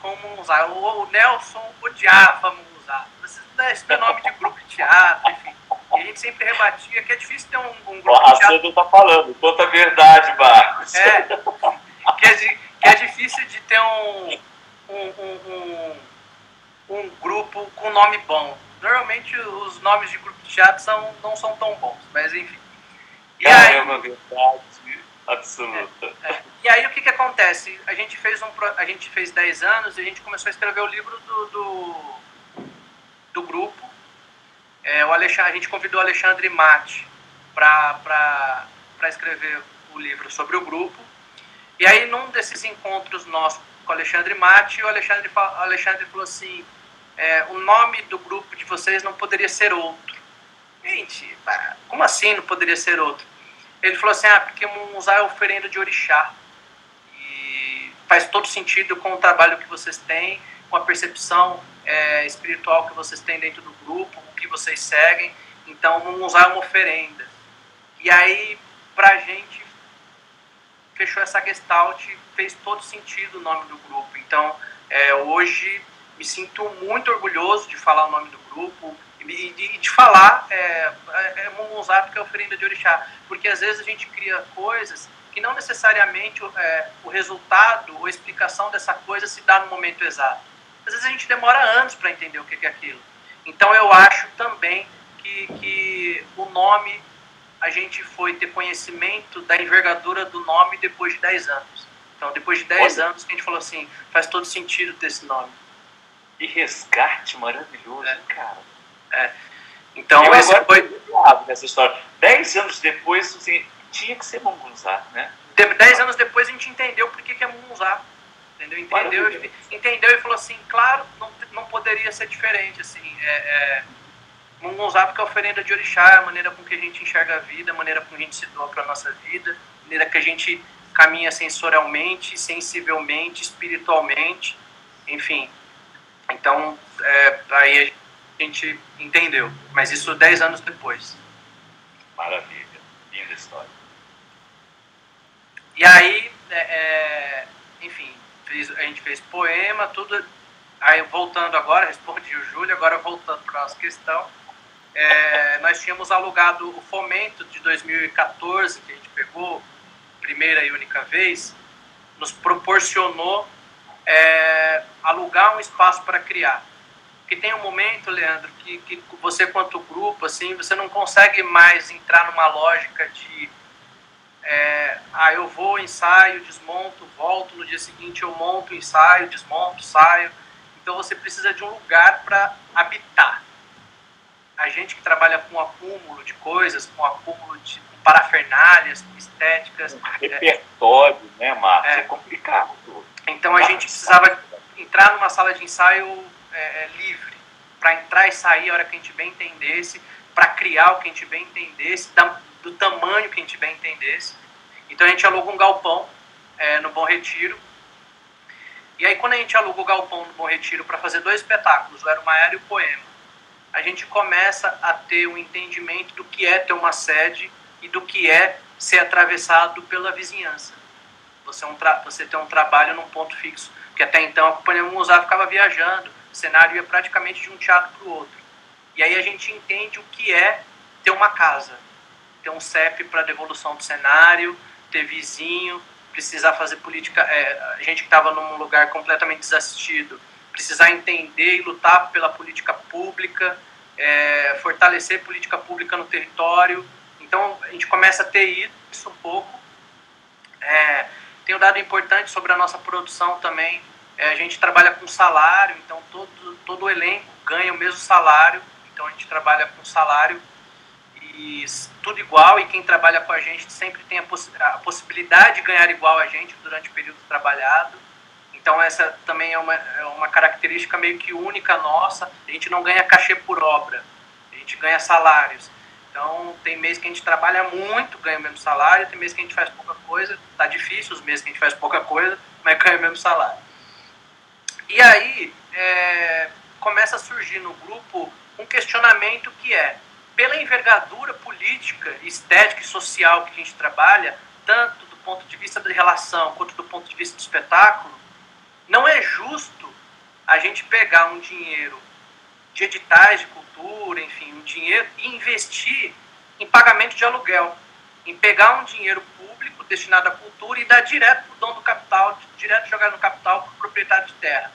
B: com Munguzá. O Nelson odiava Munguzá. Isso não é nome de grupo de teatro, enfim. E a gente sempre rebatia que é difícil ter um grupo de teatro.
A: Você não tá falando, conta a verdade, Marcos.
B: Que é difícil de ter um grupo com nome bom. Normalmente os nomes de grupo de teatro não são tão bons, mas enfim.
A: É uma verdade absoluta.
B: E aí o que acontece? A gente fez 10 anos e a gente começou a escrever o livro do grupo. A gente convidou o Alexandre Matti para escrever o livro sobre o grupo. E aí, num desses encontros nossos com o Alexandre Matti, o Alexandre falou assim, o nome do grupo de vocês não poderia ser outro. Gente, como assim não poderia ser outro? Ele falou assim, porque Munguzá é oferenda de orixá. E faz todo sentido com o trabalho que vocês têm, com a percepção espiritual que vocês têm dentro do grupo, o que vocês seguem. Então, Munguzá é uma oferenda. E aí, pra gente, fechou essa gestalt, fez todo sentido o nome do grupo. Então, hoje, me sinto muito orgulhoso de falar o nome do grupo e de falar Munguzá, porque é oferenda de orixá. Porque, às vezes, a gente cria coisas que não necessariamente o resultado ou a explicação dessa coisa se dá no momento exato. Às vezes, a gente demora anos para entender o que é aquilo. Então, eu acho também que o nome, a gente foi ter conhecimento da envergadura do nome depois de 10 anos. Então, depois de 10 anos, que a gente falou assim, faz todo sentido ter esse nome.
A: E resgate maravilhoso, cara.
B: Então,
A: eu esse foi nessa história. 10 anos depois, assim, tinha que ser Munguzá, né?
B: 10 anos depois, a gente entendeu por que é Munguzá. Entendeu e falou assim, claro, não poderia ser diferente, assim, Munguzá porque é a oferenda de orixá, a maneira com que a gente enxerga a vida, a maneira com que a gente se doa para a nossa vida, a maneira que a gente caminha sensorialmente, sensivelmente, espiritualmente, enfim. Então, aí a gente entendeu, mas isso 10 anos depois.
A: Maravilha, linda história.
B: E aí, enfim, a gente fez poema, tudo. Aí, voltando agora, respondi o Júlio, agora voltando para a nossa questão. Nós tínhamos alugado o Fomento de 2014, que a gente pegou, primeira e única vez, nos proporcionou alugar um espaço para criar. Porque tem um momento, Leandro, que você, quanto grupo, assim, você não consegue mais entrar numa lógica de eu vou, ensaio, desmonto, volto, no dia seguinte eu monto, ensaio, desmonto, saio. Então você precisa de um lugar para habitar. A gente que trabalha com acúmulo de coisas, com acúmulo de parafernálias, estéticas...
A: repertório, né, Marcos? É complicado.
B: Então a gente precisava entrar numa sala de ensaio livre, para entrar e sair a hora que a gente bem entendesse, para criar o que a gente bem entendesse, do tamanho que a gente bem entendesse. Então a gente alugou um galpão no Bom Retiro. E aí quando a gente alugou o galpão no Bom Retiro para fazer 2 espetáculos, o Era uma Era e o Poema, a gente começa a ter um entendimento do que é ter uma sede e do que é ser atravessado pela vizinhança. Você ter um trabalho num ponto fixo. Porque até então a Companhia Munguzá ficava viajando, o cenário ia praticamente de um teatro para o outro. E aí a gente entende o que é ter uma casa, ter um CEP para devolução do cenário, ter vizinho, precisar fazer política... a gente que estava num lugar completamente desassistido, precisar entender e lutar pela política pública, fortalecer política pública no território. Então, a gente começa a ter isso um pouco. Tem um dado importante sobre a nossa produção também. A gente trabalha com salário, então todo o elenco ganha o mesmo salário. então a gente trabalha com salário e tudo igual, e quem trabalha com a gente sempre tem a possibilidade de ganhar igual a gente durante o período trabalhado. Então essa também é uma característica meio que única nossa. A gente não ganha cachê por obra, a gente ganha salários. Então tem mês que a gente trabalha muito, ganha o mesmo salário, tem mês que a gente faz pouca coisa, tá difícil os meses que a gente faz pouca coisa, mas ganha o mesmo salário. E aí começa a surgir no grupo um questionamento que é, pela envergadura política, estética e social que a gente trabalha, tanto do ponto de vista da relação quanto do ponto de vista do espetáculo, não é justo a gente pegar um dinheiro de editais de cultura, enfim, um dinheiro e investir em pagamento de aluguel, em pegar um dinheiro público destinado à cultura e dar direto para o dono do capital, direto jogar no capital para o proprietário de terra.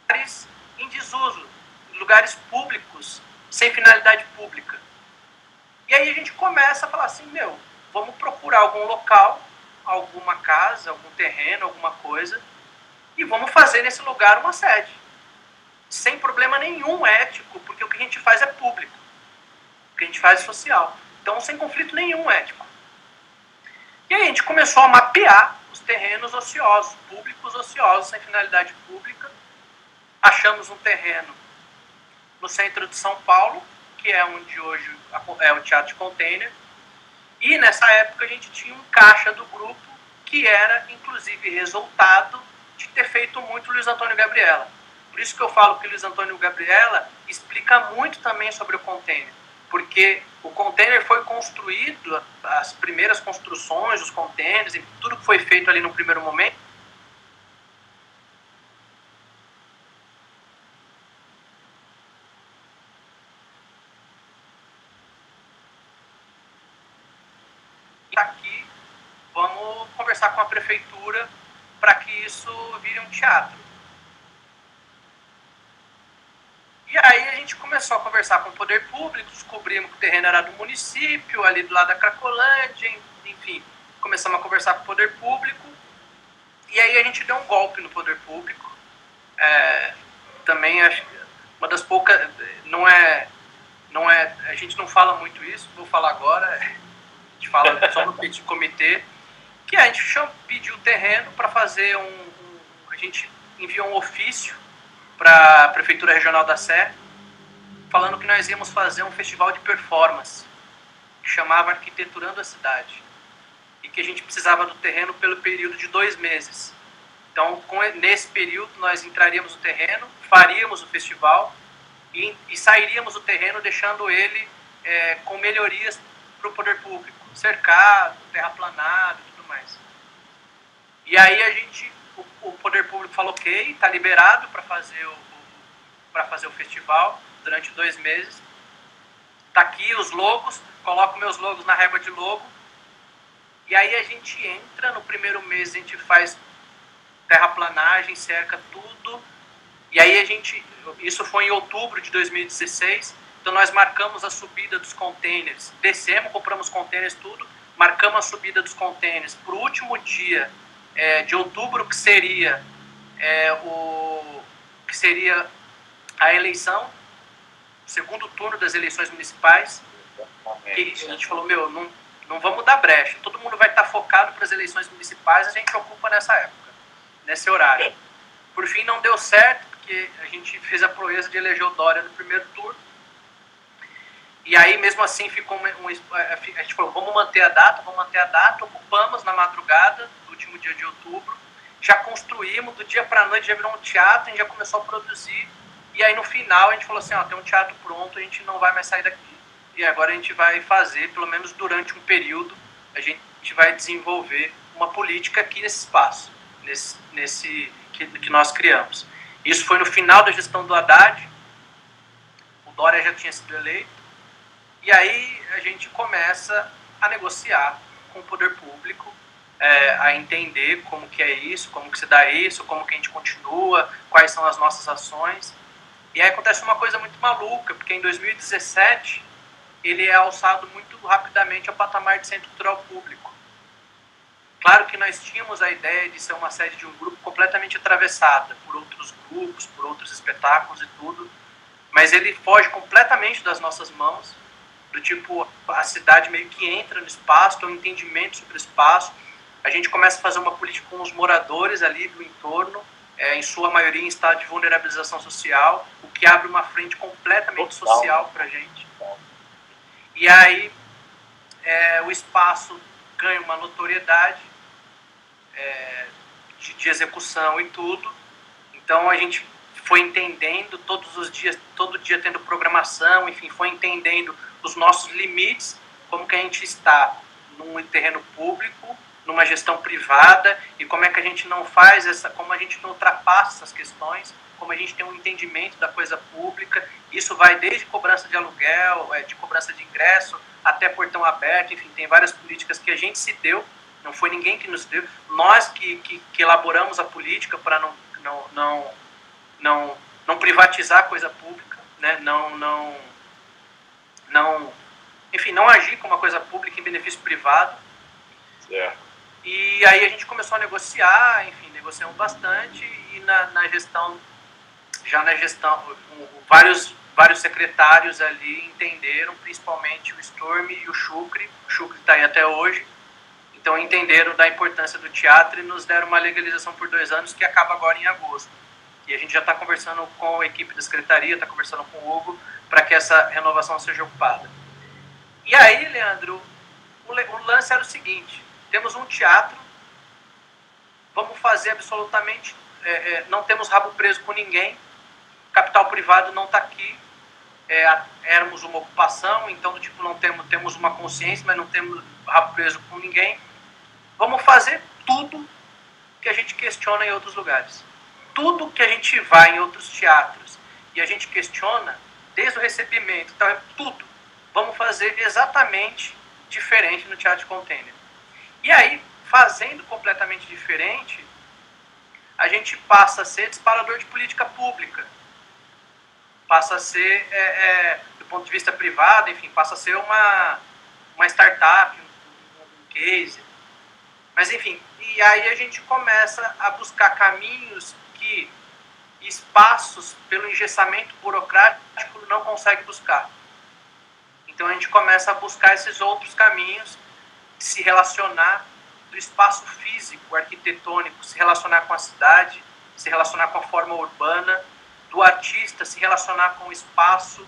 B: Lugares em desuso, lugares públicos, sem finalidade pública. E aí a gente começa a falar assim, vamos procurar algum local, alguma casa, algum terreno, alguma coisa, e vamos fazer nesse lugar uma sede. Sem problema nenhum ético, porque o que a gente faz é público. O que a gente faz é social. Então, sem conflito nenhum ético. E aí a gente começou a mapear os terrenos ociosos, públicos ociosos, sem finalidade pública. Achamos um terreno no centro de São Paulo, que é onde hoje é o Teatro de Container. E nessa época a gente tinha um caixa do grupo que era, inclusive, resultado de ter feito muito Luiz Antônio Gabriela. Por isso que eu falo que Luiz Antônio Gabriela explica muito também sobre o container. Porque o container foi construído, as primeiras construções, os containers, tudo que foi feito ali no primeiro momento, aqui, vamos conversar com a prefeitura para que isso vire um teatro. E aí a gente começou a conversar com o poder público, descobrimos que o terreno era do município, ali do lado da Cracolândia, enfim, começamos a conversar com o poder público, e aí a gente deu um golpe no poder público. Também acho que uma das poucas, a gente não fala muito isso, vou falar agora, a gente fala só no petit comitê, que a gente pediu o terreno para fazer a gente enviou um ofício para a Prefeitura Regional da Sé, falando que nós íamos fazer um festival de performance, que chamava Arquiteturando a Cidade, e que a gente precisava do terreno pelo período de 2 meses. Então, nesse período, nós entraríamos no terreno, faríamos o festival e sairíamos do terreno deixando ele com melhorias para o poder público, cercado, terraplanado e tudo mais. E aí o poder público falou, ok, está liberado para fazer o festival durante 2 meses. Está aqui os logos, coloco meus logos na régua de logo. E aí a gente entra, no primeiro mês a gente faz terraplanagem, cerca tudo. E aí isso foi em outubro de 2016, então nós marcamos a subida dos containers. Descemos, compramos containers, tudo, marcamos a subida dos containers para o último dia de outubro, que seria a eleição, o segundo turno das eleições municipais. E a gente falou, não vamos dar brecha, todo mundo vai estar focado para as eleições municipais, a gente ocupa nessa época, nesse horário. Por fim, não deu certo, porque a gente fez a proeza de eleger o Dória no primeiro turno. E aí, mesmo assim, ficou a gente falou, vamos manter a data, ocupamos na madrugada do último dia de outubro, já construímos, do dia para a noite já virou um teatro, a gente já começou a produzir, e aí no final a gente falou assim, tem um teatro pronto, a gente não vai mais sair daqui. E agora a gente vai fazer, pelo menos durante um período, a gente vai desenvolver uma política aqui nesse espaço, que nós criamos. Isso foi no final da gestão do Haddad, o Dória já tinha sido eleito, e aí a gente começa a negociar com o poder público, a entender como que é isso, como que se dá isso, como que a gente continua, quais são as nossas ações. E aí acontece uma coisa muito maluca, porque em 2017 ele é alçado muito rapidamente ao patamar de centro cultural público. Claro que nós tínhamos a ideia de ser uma sede de um grupo completamente atravessada por outros grupos, por outros espetáculos e tudo, mas ele foge completamente das nossas mãos, do tipo, a cidade meio que entra no espaço, tem um entendimento sobre o espaço, a gente começa a fazer uma política com os moradores ali do entorno, em sua maioria em estado de vulnerabilização social, o que abre uma frente completamente social para a gente. E aí o espaço ganha uma notoriedade de execução e tudo, então a gente foi entendendo todos os dias, todo dia tendo programação, enfim, foi entendendo os nossos limites, como que a gente está num terreno público, numa gestão privada, e como é que a gente não faz como a gente não ultrapassa essas questões, como a gente tem um entendimento da coisa pública. Isso vai desde cobrança de aluguel, de cobrança de ingresso, até portão aberto, enfim, tem várias políticas que a gente se deu, não foi ninguém que nos deu, nós que elaboramos a política para não privatizar a coisa pública, né? Enfim, não agir como uma coisa pública em benefício privado.
A: É.
B: E aí a gente começou a negociar, enfim, negociamos bastante, e na gestão, vários secretários ali entenderam, principalmente o Sturm e o Chucre está aí até hoje, então entenderam da importância do teatro e nos deram uma legalização por 2 anos, que acaba agora em agosto. E a gente já está conversando com a equipe da secretaria, está conversando com o Hugo, para que essa renovação seja ocupada. E aí, Leandro, o lance era o seguinte: temos um teatro, vamos fazer absolutamente, não temos rabo preso com ninguém, capital privado não está aqui, éramos uma ocupação, então do tipo, não temos uma consciência, mas não temos rabo preso com ninguém, vamos fazer tudo que a gente questiona em outros lugares. Tudo que a gente vai em outros teatros e a gente questiona, desde o recebimento, então tudo, vamos fazer exatamente diferente no Teatro de Container. E aí, fazendo completamente diferente, a gente passa a ser disparador de política pública, passa a ser, do ponto de vista privado, enfim, passa a ser uma startup, um case. Mas, enfim, e aí a gente começa a buscar caminhos que espaços, pelo engessamento burocrático, não consegue buscar. Então a gente começa a buscar esses outros caminhos de se relacionar, do espaço físico, arquitetônico, se relacionar com a cidade, se relacionar com a forma urbana, do artista se relacionar com o espaço,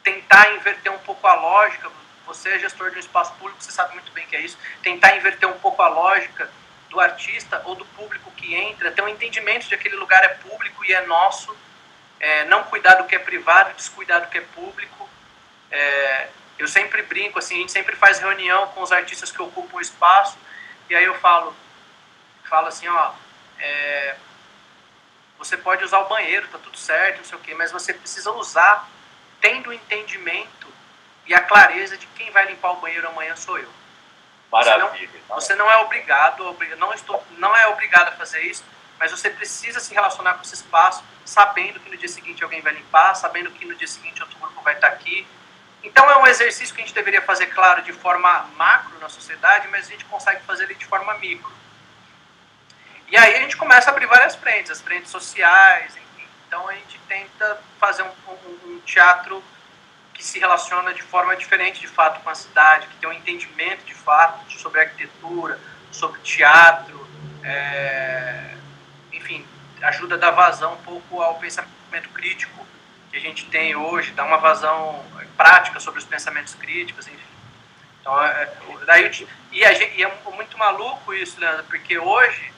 B: tentar inverter um pouco a lógica. Você é gestor de um espaço público, você sabe muito bem que é isso, tentar inverter um pouco a lógica do artista ou do público que entra, ter um entendimento de que aquele lugar é público e é nosso, não cuidar do que é privado, descuidar do que é público. Eu sempre brinco, assim, a gente sempre faz reunião com os artistas que ocupam o espaço, e aí eu falo assim, ó, você pode usar o banheiro, tá tudo certo, não sei o quê, mas você precisa usar tendo o entendimento e a clareza de quem vai limpar o banheiro amanhã sou eu.
A: Maravilha.
B: Você não é obrigado, não é obrigado a fazer isso, mas você precisa se relacionar com esse espaço, sabendo que no dia seguinte alguém vai limpar, sabendo que no dia seguinte outro grupo vai estar aqui. Então é um exercício que a gente deveria fazer, claro, de forma macro na sociedade, mas a gente consegue fazer ele de forma micro. E aí a gente começa a abrir várias frentes, as frentes sociais, enfim. Então a gente tenta fazer um teatro que se relaciona de forma diferente, de fato, com a cidade, que tem um entendimento, de fato, sobre arquitetura, sobre teatro, enfim, ajuda a dar vazão um pouco ao pensamento crítico que a gente tem hoje, dá uma vazão prática sobre os pensamentos críticos, enfim. Então, é muito maluco isso, Leandro, porque hoje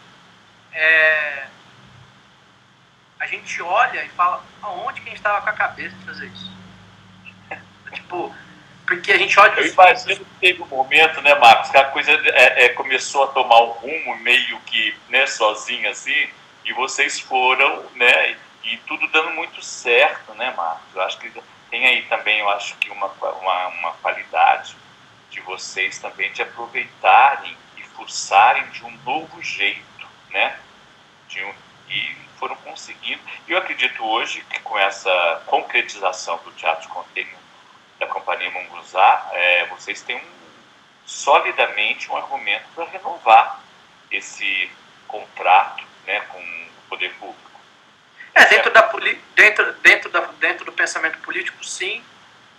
B: a gente olha e fala, aonde que a gente estava com a cabeça de fazer isso? Tipo, porque a gente olha...
A: Eu imagino que teve um momento, né, Marcos, que a coisa começou a tomar um rumo meio que, né, sozinha assim, e vocês foram, né, e tudo dando muito certo, né, Marcos? Eu acho que tem aí também, eu acho que uma qualidade de vocês também de aproveitarem e forçarem de um novo jeito, né? E foram conseguindo. Eu acredito hoje que com essa concretização do Teatro de Container da Companhia Munguzá, vocês têm solidamente um argumento para renovar esse contrato, né, com o poder público.
B: Dentro do pensamento político, sim,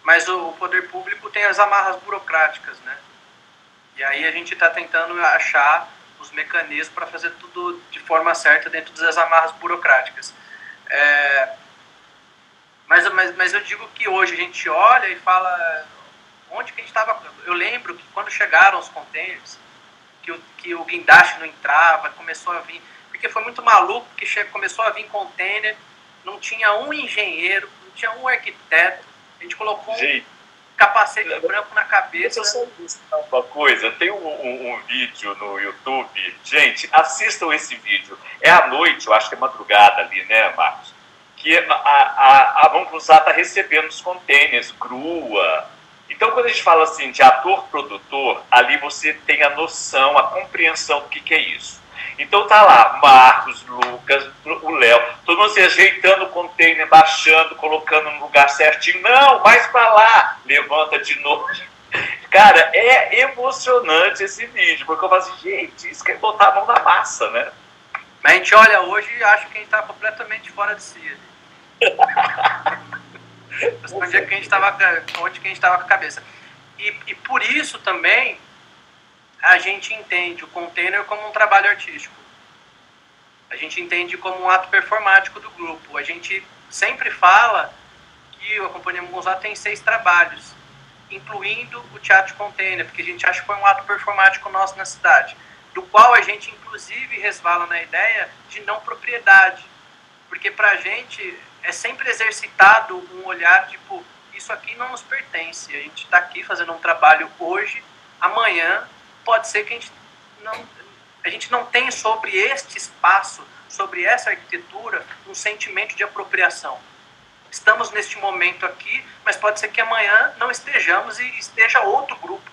B: mas o poder público tem as amarras burocráticas, né? E aí a gente está tentando achar os mecanismos para fazer tudo de forma certa dentro das amarras burocráticas. Mas eu digo que hoje a gente olha e fala onde que a gente estava. Eu lembro que quando chegaram os containers, que o guindaste não entrava, começou a vir, porque foi muito maluco, que começou a vir container, não tinha um engenheiro, não tinha um arquiteto, a gente colocou um capacete branco na cabeça.
A: Deixa eu só dizer uma coisa, tem um vídeo no YouTube, gente, assistam esse vídeo, é à noite, eu acho que é madrugada ali, né, Marcos? Que a Munguzá está recebendo os containers, grua. Então, quando a gente fala assim de ator-produtor, ali você tem a noção, a compreensão do que é isso. Então tá lá, Marcos, Lucas, o Léo, todo mundo se ajeitando o container, baixando, colocando no lugar certinho. Não, mais para lá, levanta de novo. Cara, é emocionante esse vídeo, porque eu falo assim, gente, isso quer botar a mão na massa, né?
B: Mas a gente olha hoje e acha que a gente está completamente fora de si. Onde que a gente estava com a cabeça. E por isso também a gente entende o container como um trabalho artístico. A gente entende como um ato performático do grupo. A gente sempre fala que a Companhia Munguzá tem 6 trabalhos, incluindo o teatro de container, porque a gente acha que foi um ato performático nosso na cidade, do qual a gente inclusive resvala na ideia de não propriedade, porque para a gente é sempre exercitado um olhar tipo, isso aqui não nos pertence, a gente está aqui fazendo um trabalho hoje, amanhã pode ser que a gente não tenha sobre este espaço, sobre essa arquitetura, um sentimento de apropriação. Estamos neste momento aqui, mas pode ser que amanhã não estejamos e esteja outro grupo,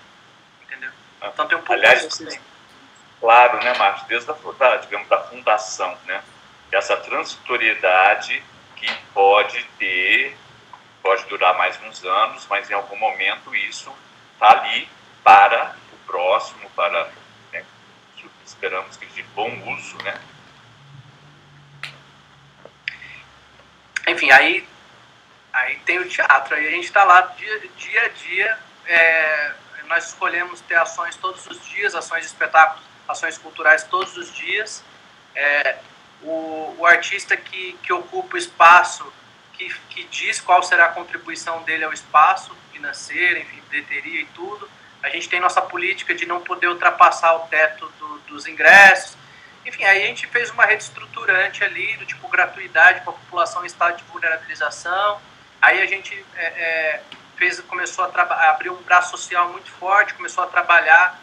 B: entendeu? Então tem um pouco disso também.
A: Claro, né, Marcos? Desde digamos, da fundação, né? Essa transitoriedade que pode durar mais uns anos, mas em algum momento isso está ali para o próximo, para, né, esperamos que de bom uso, né?
B: Enfim, aí tem o teatro, aí a gente está lá dia a dia, nós escolhemos ter ações todos os dias, ações de espetáculos, ações culturais todos os dias. O artista que ocupa o espaço, que diz qual será a contribuição dele ao espaço, financeira, enfim, bilheteria e tudo. A gente tem nossa política de não poder ultrapassar o teto dos ingressos. Enfim, aí a gente fez uma rede estruturante ali, do tipo gratuidade para a população em estado de vulnerabilização. Aí a gente começou a abrir um braço social muito forte, começou a trabalhar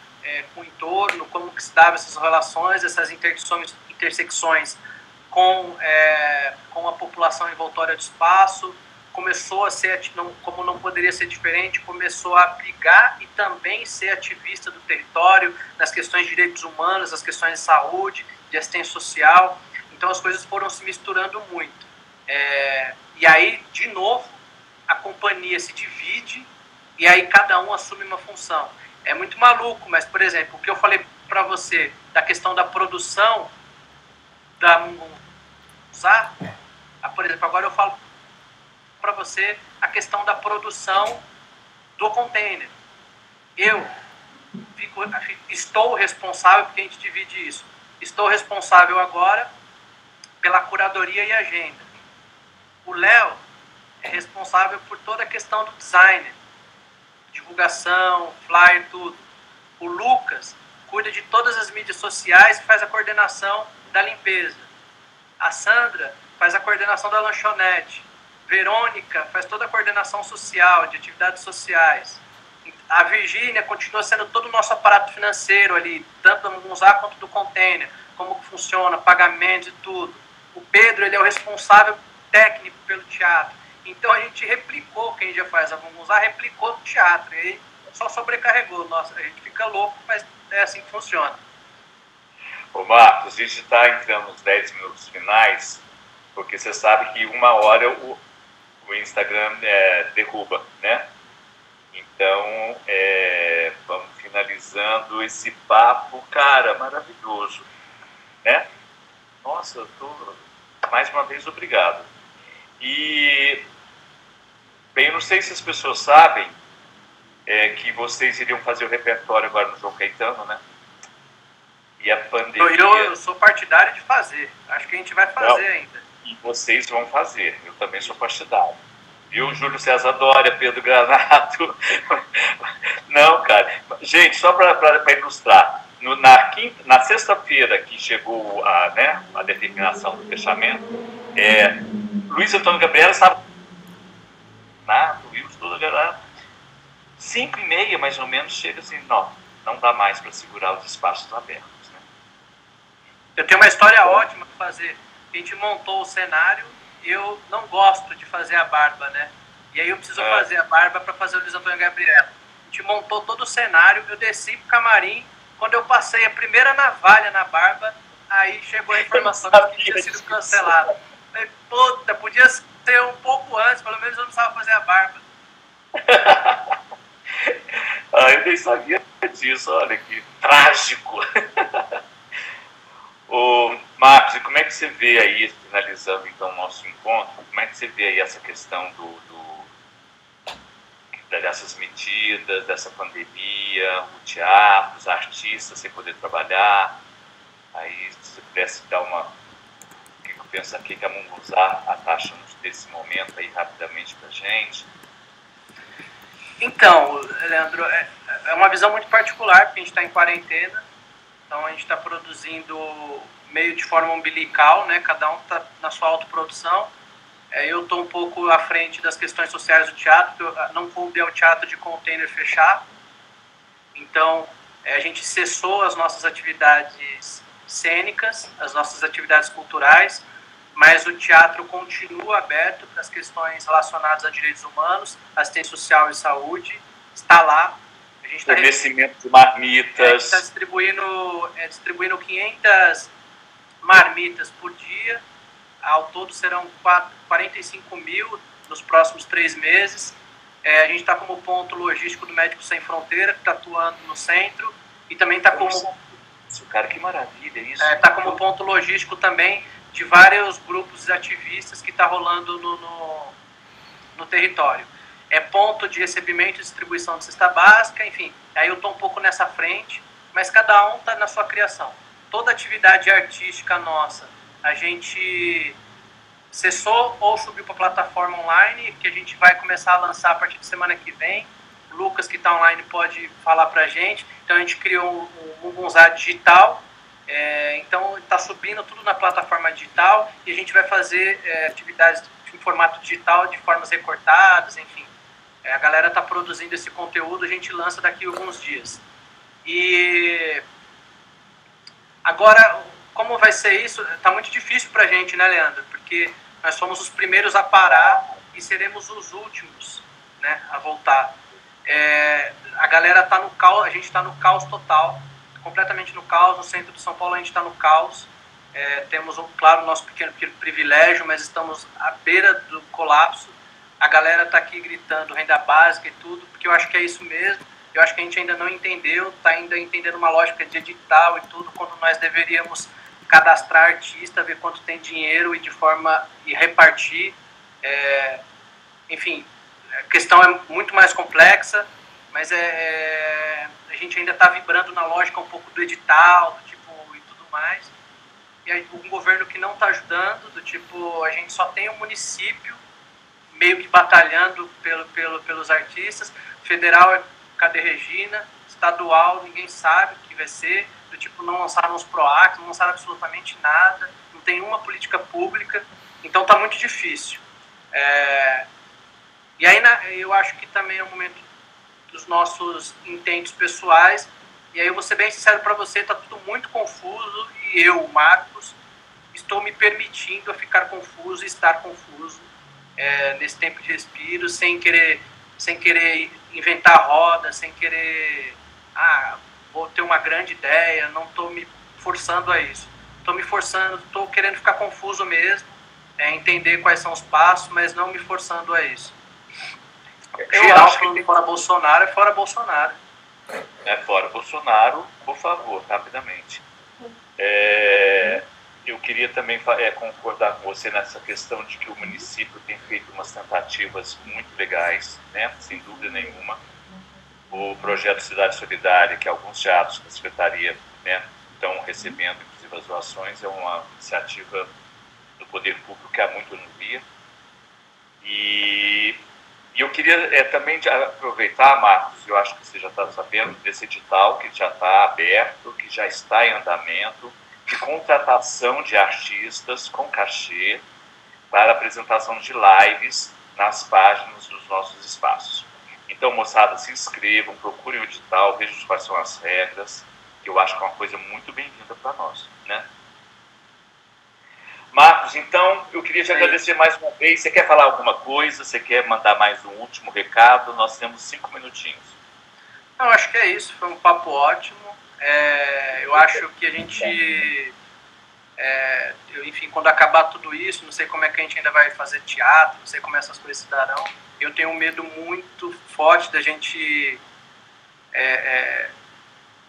B: com o entorno, como que se dava essas relações, essas intersecções com a população envoltória do espaço. Começou a ser, como não poderia ser diferente, começou a brigar e também ser ativista do território, nas questões de direitos humanos, nas questões de saúde, de assistência social. Então as coisas foram se misturando muito. E aí, de novo, a companhia se divide e aí cada um assume uma função. É muito maluco, mas, por exemplo, o que eu falei para você da questão da produção da Munguzá, por exemplo, agora eu falo para você a questão da produção do container. Eu estou responsável, porque a gente divide isso, estou responsável agora pela curadoria e agenda. O Léo é responsável por toda a questão do design, divulgação, flyer, tudo. O Lucas cuida de todas as mídias sociais e faz a coordenação da limpeza. A Sandra faz a coordenação da lanchonete. Verônica faz toda a coordenação social, de atividades sociais. A Virgínia continua sendo todo o nosso aparato financeiro ali, tanto do Munguzá quanto do container, como que funciona, pagamentos e tudo. O Pedro, ele é o responsável técnico pelo teatro. Então a gente replicou, quem já faz a Munguzá, replicou o teatro. E aí só sobrecarregou. Nossa, a gente fica louco, mas é assim que funciona.
A: Ô Marcos, a gente está entrando nos 10 minutos finais, porque você sabe que 1 hora o Instagram derruba, né? Então, vamos finalizando esse papo, cara, maravilhoso, né? Nossa, eu tô mais uma vez, obrigado. E, bem, eu não sei se as pessoas sabem que vocês iriam fazer o repertório agora no João Caetano, né? E a pandemia...
B: Eu sou partidário de fazer. Acho que a gente vai fazer ainda.
A: E vocês vão fazer. Eu também sou partidário. Viu? Júlio César Dória, Pedro Granato. Não, cara. Gente, só para ilustrar. Na sexta-feira que chegou a determinação do fechamento, Luiz Antônio Gabriela estava... Wilson, toda a galera... 5h30, mais ou menos, chega assim, não dá mais para segurar os espaços abertos. Né?
B: Eu tenho uma história ótima para fazer. A gente montou o cenário, eu não gosto de fazer a barba, né? E aí eu preciso fazer a barba para fazer o Luiz Antônio Gabriela. A gente montou todo o cenário, eu desci pro camarim, quando eu passei a primeira navalha na barba, aí chegou a informação de que tinha sido cancelado. Falei, puta, podia ser um pouco antes, pelo menos eu não precisava fazer a barba.
A: Eu nem sabia disso, olha que trágico. Ô, Marcos, e como é que você vê aí, finalizando então o nosso encontro, como é que você vê aí essa questão dessas medidas, dessa pandemia, o teatro, os artistas sem poder trabalhar? Aí, se você pudesse dar uma... O que eu penso aqui, que a Munguzá taxa desse momento aí rapidamente pra gente?
B: Então, Leandro, é uma visão muito particular, porque a gente está em quarentena, então a gente está produzindo meio de forma umbilical, né? Cada um está na sua autoprodução. Eu estou um pouco à frente das questões sociais do teatro, porque eu não coube ao teatro de container fechar. Então, a gente cessou as nossas atividades cênicas, as nossas atividades culturais, mas o teatro continua aberto para as questões relacionadas a direitos humanos, assistência social e saúde. Está lá. A gente
A: fornecimento de marmitas. A gente
B: está distribuindo 500 marmitas por dia. Ao todo serão 45 mil nos próximos 3 meses. A gente está como ponto logístico do Médicos Sem Fronteira, que está atuando no centro. E também está como...
A: Cara, que maravilha isso.
B: Está como ponto logístico também de vários grupos ativistas que está rolando no território. É ponto de recebimento e distribuição de cesta básica, enfim. Aí eu estou um pouco nessa frente, mas cada um está na sua criação. Toda atividade artística nossa, a gente cessou ou subiu para a plataforma online, que a gente vai começar a lançar a partir de semana que vem. O Lucas, que está online, pode falar para a gente. Então a gente criou um Munguzá digital. Então está subindo tudo na plataforma digital e a gente vai fazer atividades em formato digital de formas recortadas, enfim. A galera está produzindo esse conteúdo, a gente lança daqui a alguns dias. E agora, como vai ser isso? Está muito difícil para a gente, né, Leandro? Porque nós somos os primeiros a parar e seremos os últimos, né, a voltar. A galera está no caos, a gente está no caos total, completamente no caos. No centro de São Paulo a gente está no caos. Temos, claro, o nosso pequeno privilégio, mas estamos à beira do colapso. A galera está aqui gritando renda básica e tudo, porque eu acho que é isso mesmo. Eu acho que a gente ainda não entendeu, está ainda entendendo uma lógica de edital e tudo, quando nós deveríamos cadastrar artista, ver quanto tem dinheiro e repartir. Enfim, a questão é muito mais complexa, mas a gente ainda está vibrando na lógica um pouco do edital, do tipo, e tudo mais. E aí, um governo que não está ajudando, do tipo, a gente só tem um município meio que batalhando pelos artistas. Federal é cadê Regina? Estadual, ninguém sabe o que vai ser. Do tipo, não lançaram os PROAC, não lançaram absolutamente nada. Não tem uma política pública. Então está muito difícil. E aí eu acho que também é o momento dos nossos intentos pessoais. E aí eu vou ser bem sincero para você, está tudo muito confuso. E eu, Marcos, estou me permitindo a ficar confuso e estar confuso nesse tempo de respiro, sem querer inventar roda, sem querer, vou ter uma grande ideia, não estou me forçando a isso. Estou me forçando, estou querendo ficar confuso mesmo, entender quais são os passos, mas não me forçando a isso. Geral, acho que fora Bolsonaro, é fora Bolsonaro.
A: Fora Bolsonaro, por favor, rapidamente. eu queria também concordar com você nessa questão de que o município tem feito umas tentativas muito legais, né? Sem dúvida nenhuma. O projeto Cidade Solidária, que alguns teatros da Secretaria, né, estão recebendo, inclusive as doações, é uma iniciativa do poder público que há muito não via. E eu queria também aproveitar, Marcos, eu acho que você já está sabendo, desse edital que já está aberto, que já está em andamento, de contratação de artistas com cachê para apresentação de lives nas páginas dos nossos espaços. Então, moçada, se inscrevam, procurem o edital, vejam quais são as regras, que eu acho que é uma coisa muito bem-vinda para nós, né? Marcos, então, eu queria te agradecer mais uma vez. Você quer falar alguma coisa? Você quer mandar mais um último recado? Nós temos 5 minutinhos.
B: Não, acho que é isso. Foi um papo ótimo. Eu acho que a gente... enfim, quando acabar tudo isso, não sei como é que a gente ainda vai fazer teatro, não sei como essas coisas se darão. Eu tenho um medo muito forte da gente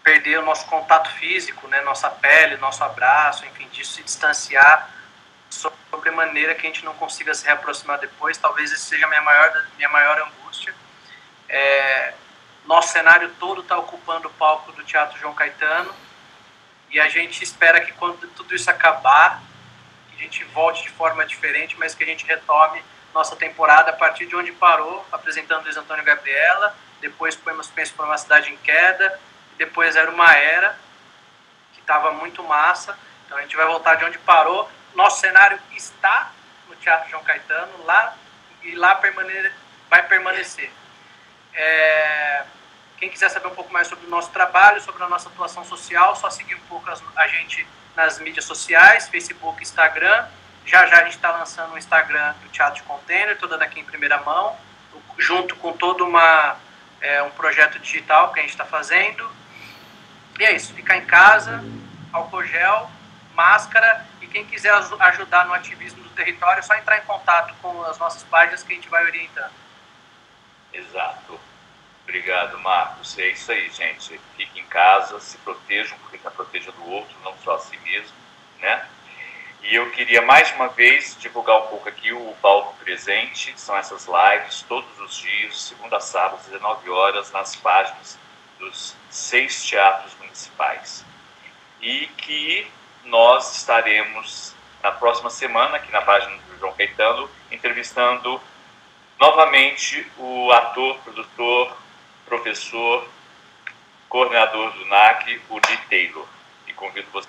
B: perder o nosso contato físico, né, nossa pele, nosso abraço, enfim, disso se distanciar sobre maneira que a gente não consiga se reaproximar depois. Talvez esse seja a minha maior angústia. Nosso cenário todo está ocupando o palco do Teatro João Caetano e a gente espera que quando tudo isso acabar, que a gente volte de forma diferente, mas que a gente retome nossa temporada a partir de onde parou, apresentando Luiz Antônio e Gabriela, depois Poemas Penso por uma Cidade em Queda, depois Era uma Era, que estava muito massa. Então a gente vai voltar de onde parou. Nosso cenário está no Teatro João Caetano, lá vai permanecer. Quem quiser saber um pouco mais sobre o nosso trabalho, sobre a nossa atuação social, só seguir um pouco a gente nas mídias sociais, Facebook, Instagram. Já a gente está lançando o Instagram do Teatro de Container, toda daqui em primeira mão, junto com todo um projeto digital que a gente está fazendo. E é isso, ficar em casa, álcool gel, máscara, e quem quiser ajudar no ativismo do território, é só entrar em contato com as nossas páginas que a gente vai orientando.
A: Exato. Obrigado, Marcos. É isso aí, gente. Fiquem em casa, se protejam, porque está protegendo o outro, não só a si mesmo, né? E eu queria, mais uma vez, divulgar um pouco aqui o Palco Presente, que são essas lives todos os dias, segunda a sábado, às 19 horas, nas páginas dos 6 teatros municipais. E que nós estaremos, na próxima semana, aqui na página do João Caetano, entrevistando novamente o ator, produtor, professor, coordenador do NAC, o Lee Taylor. E convido você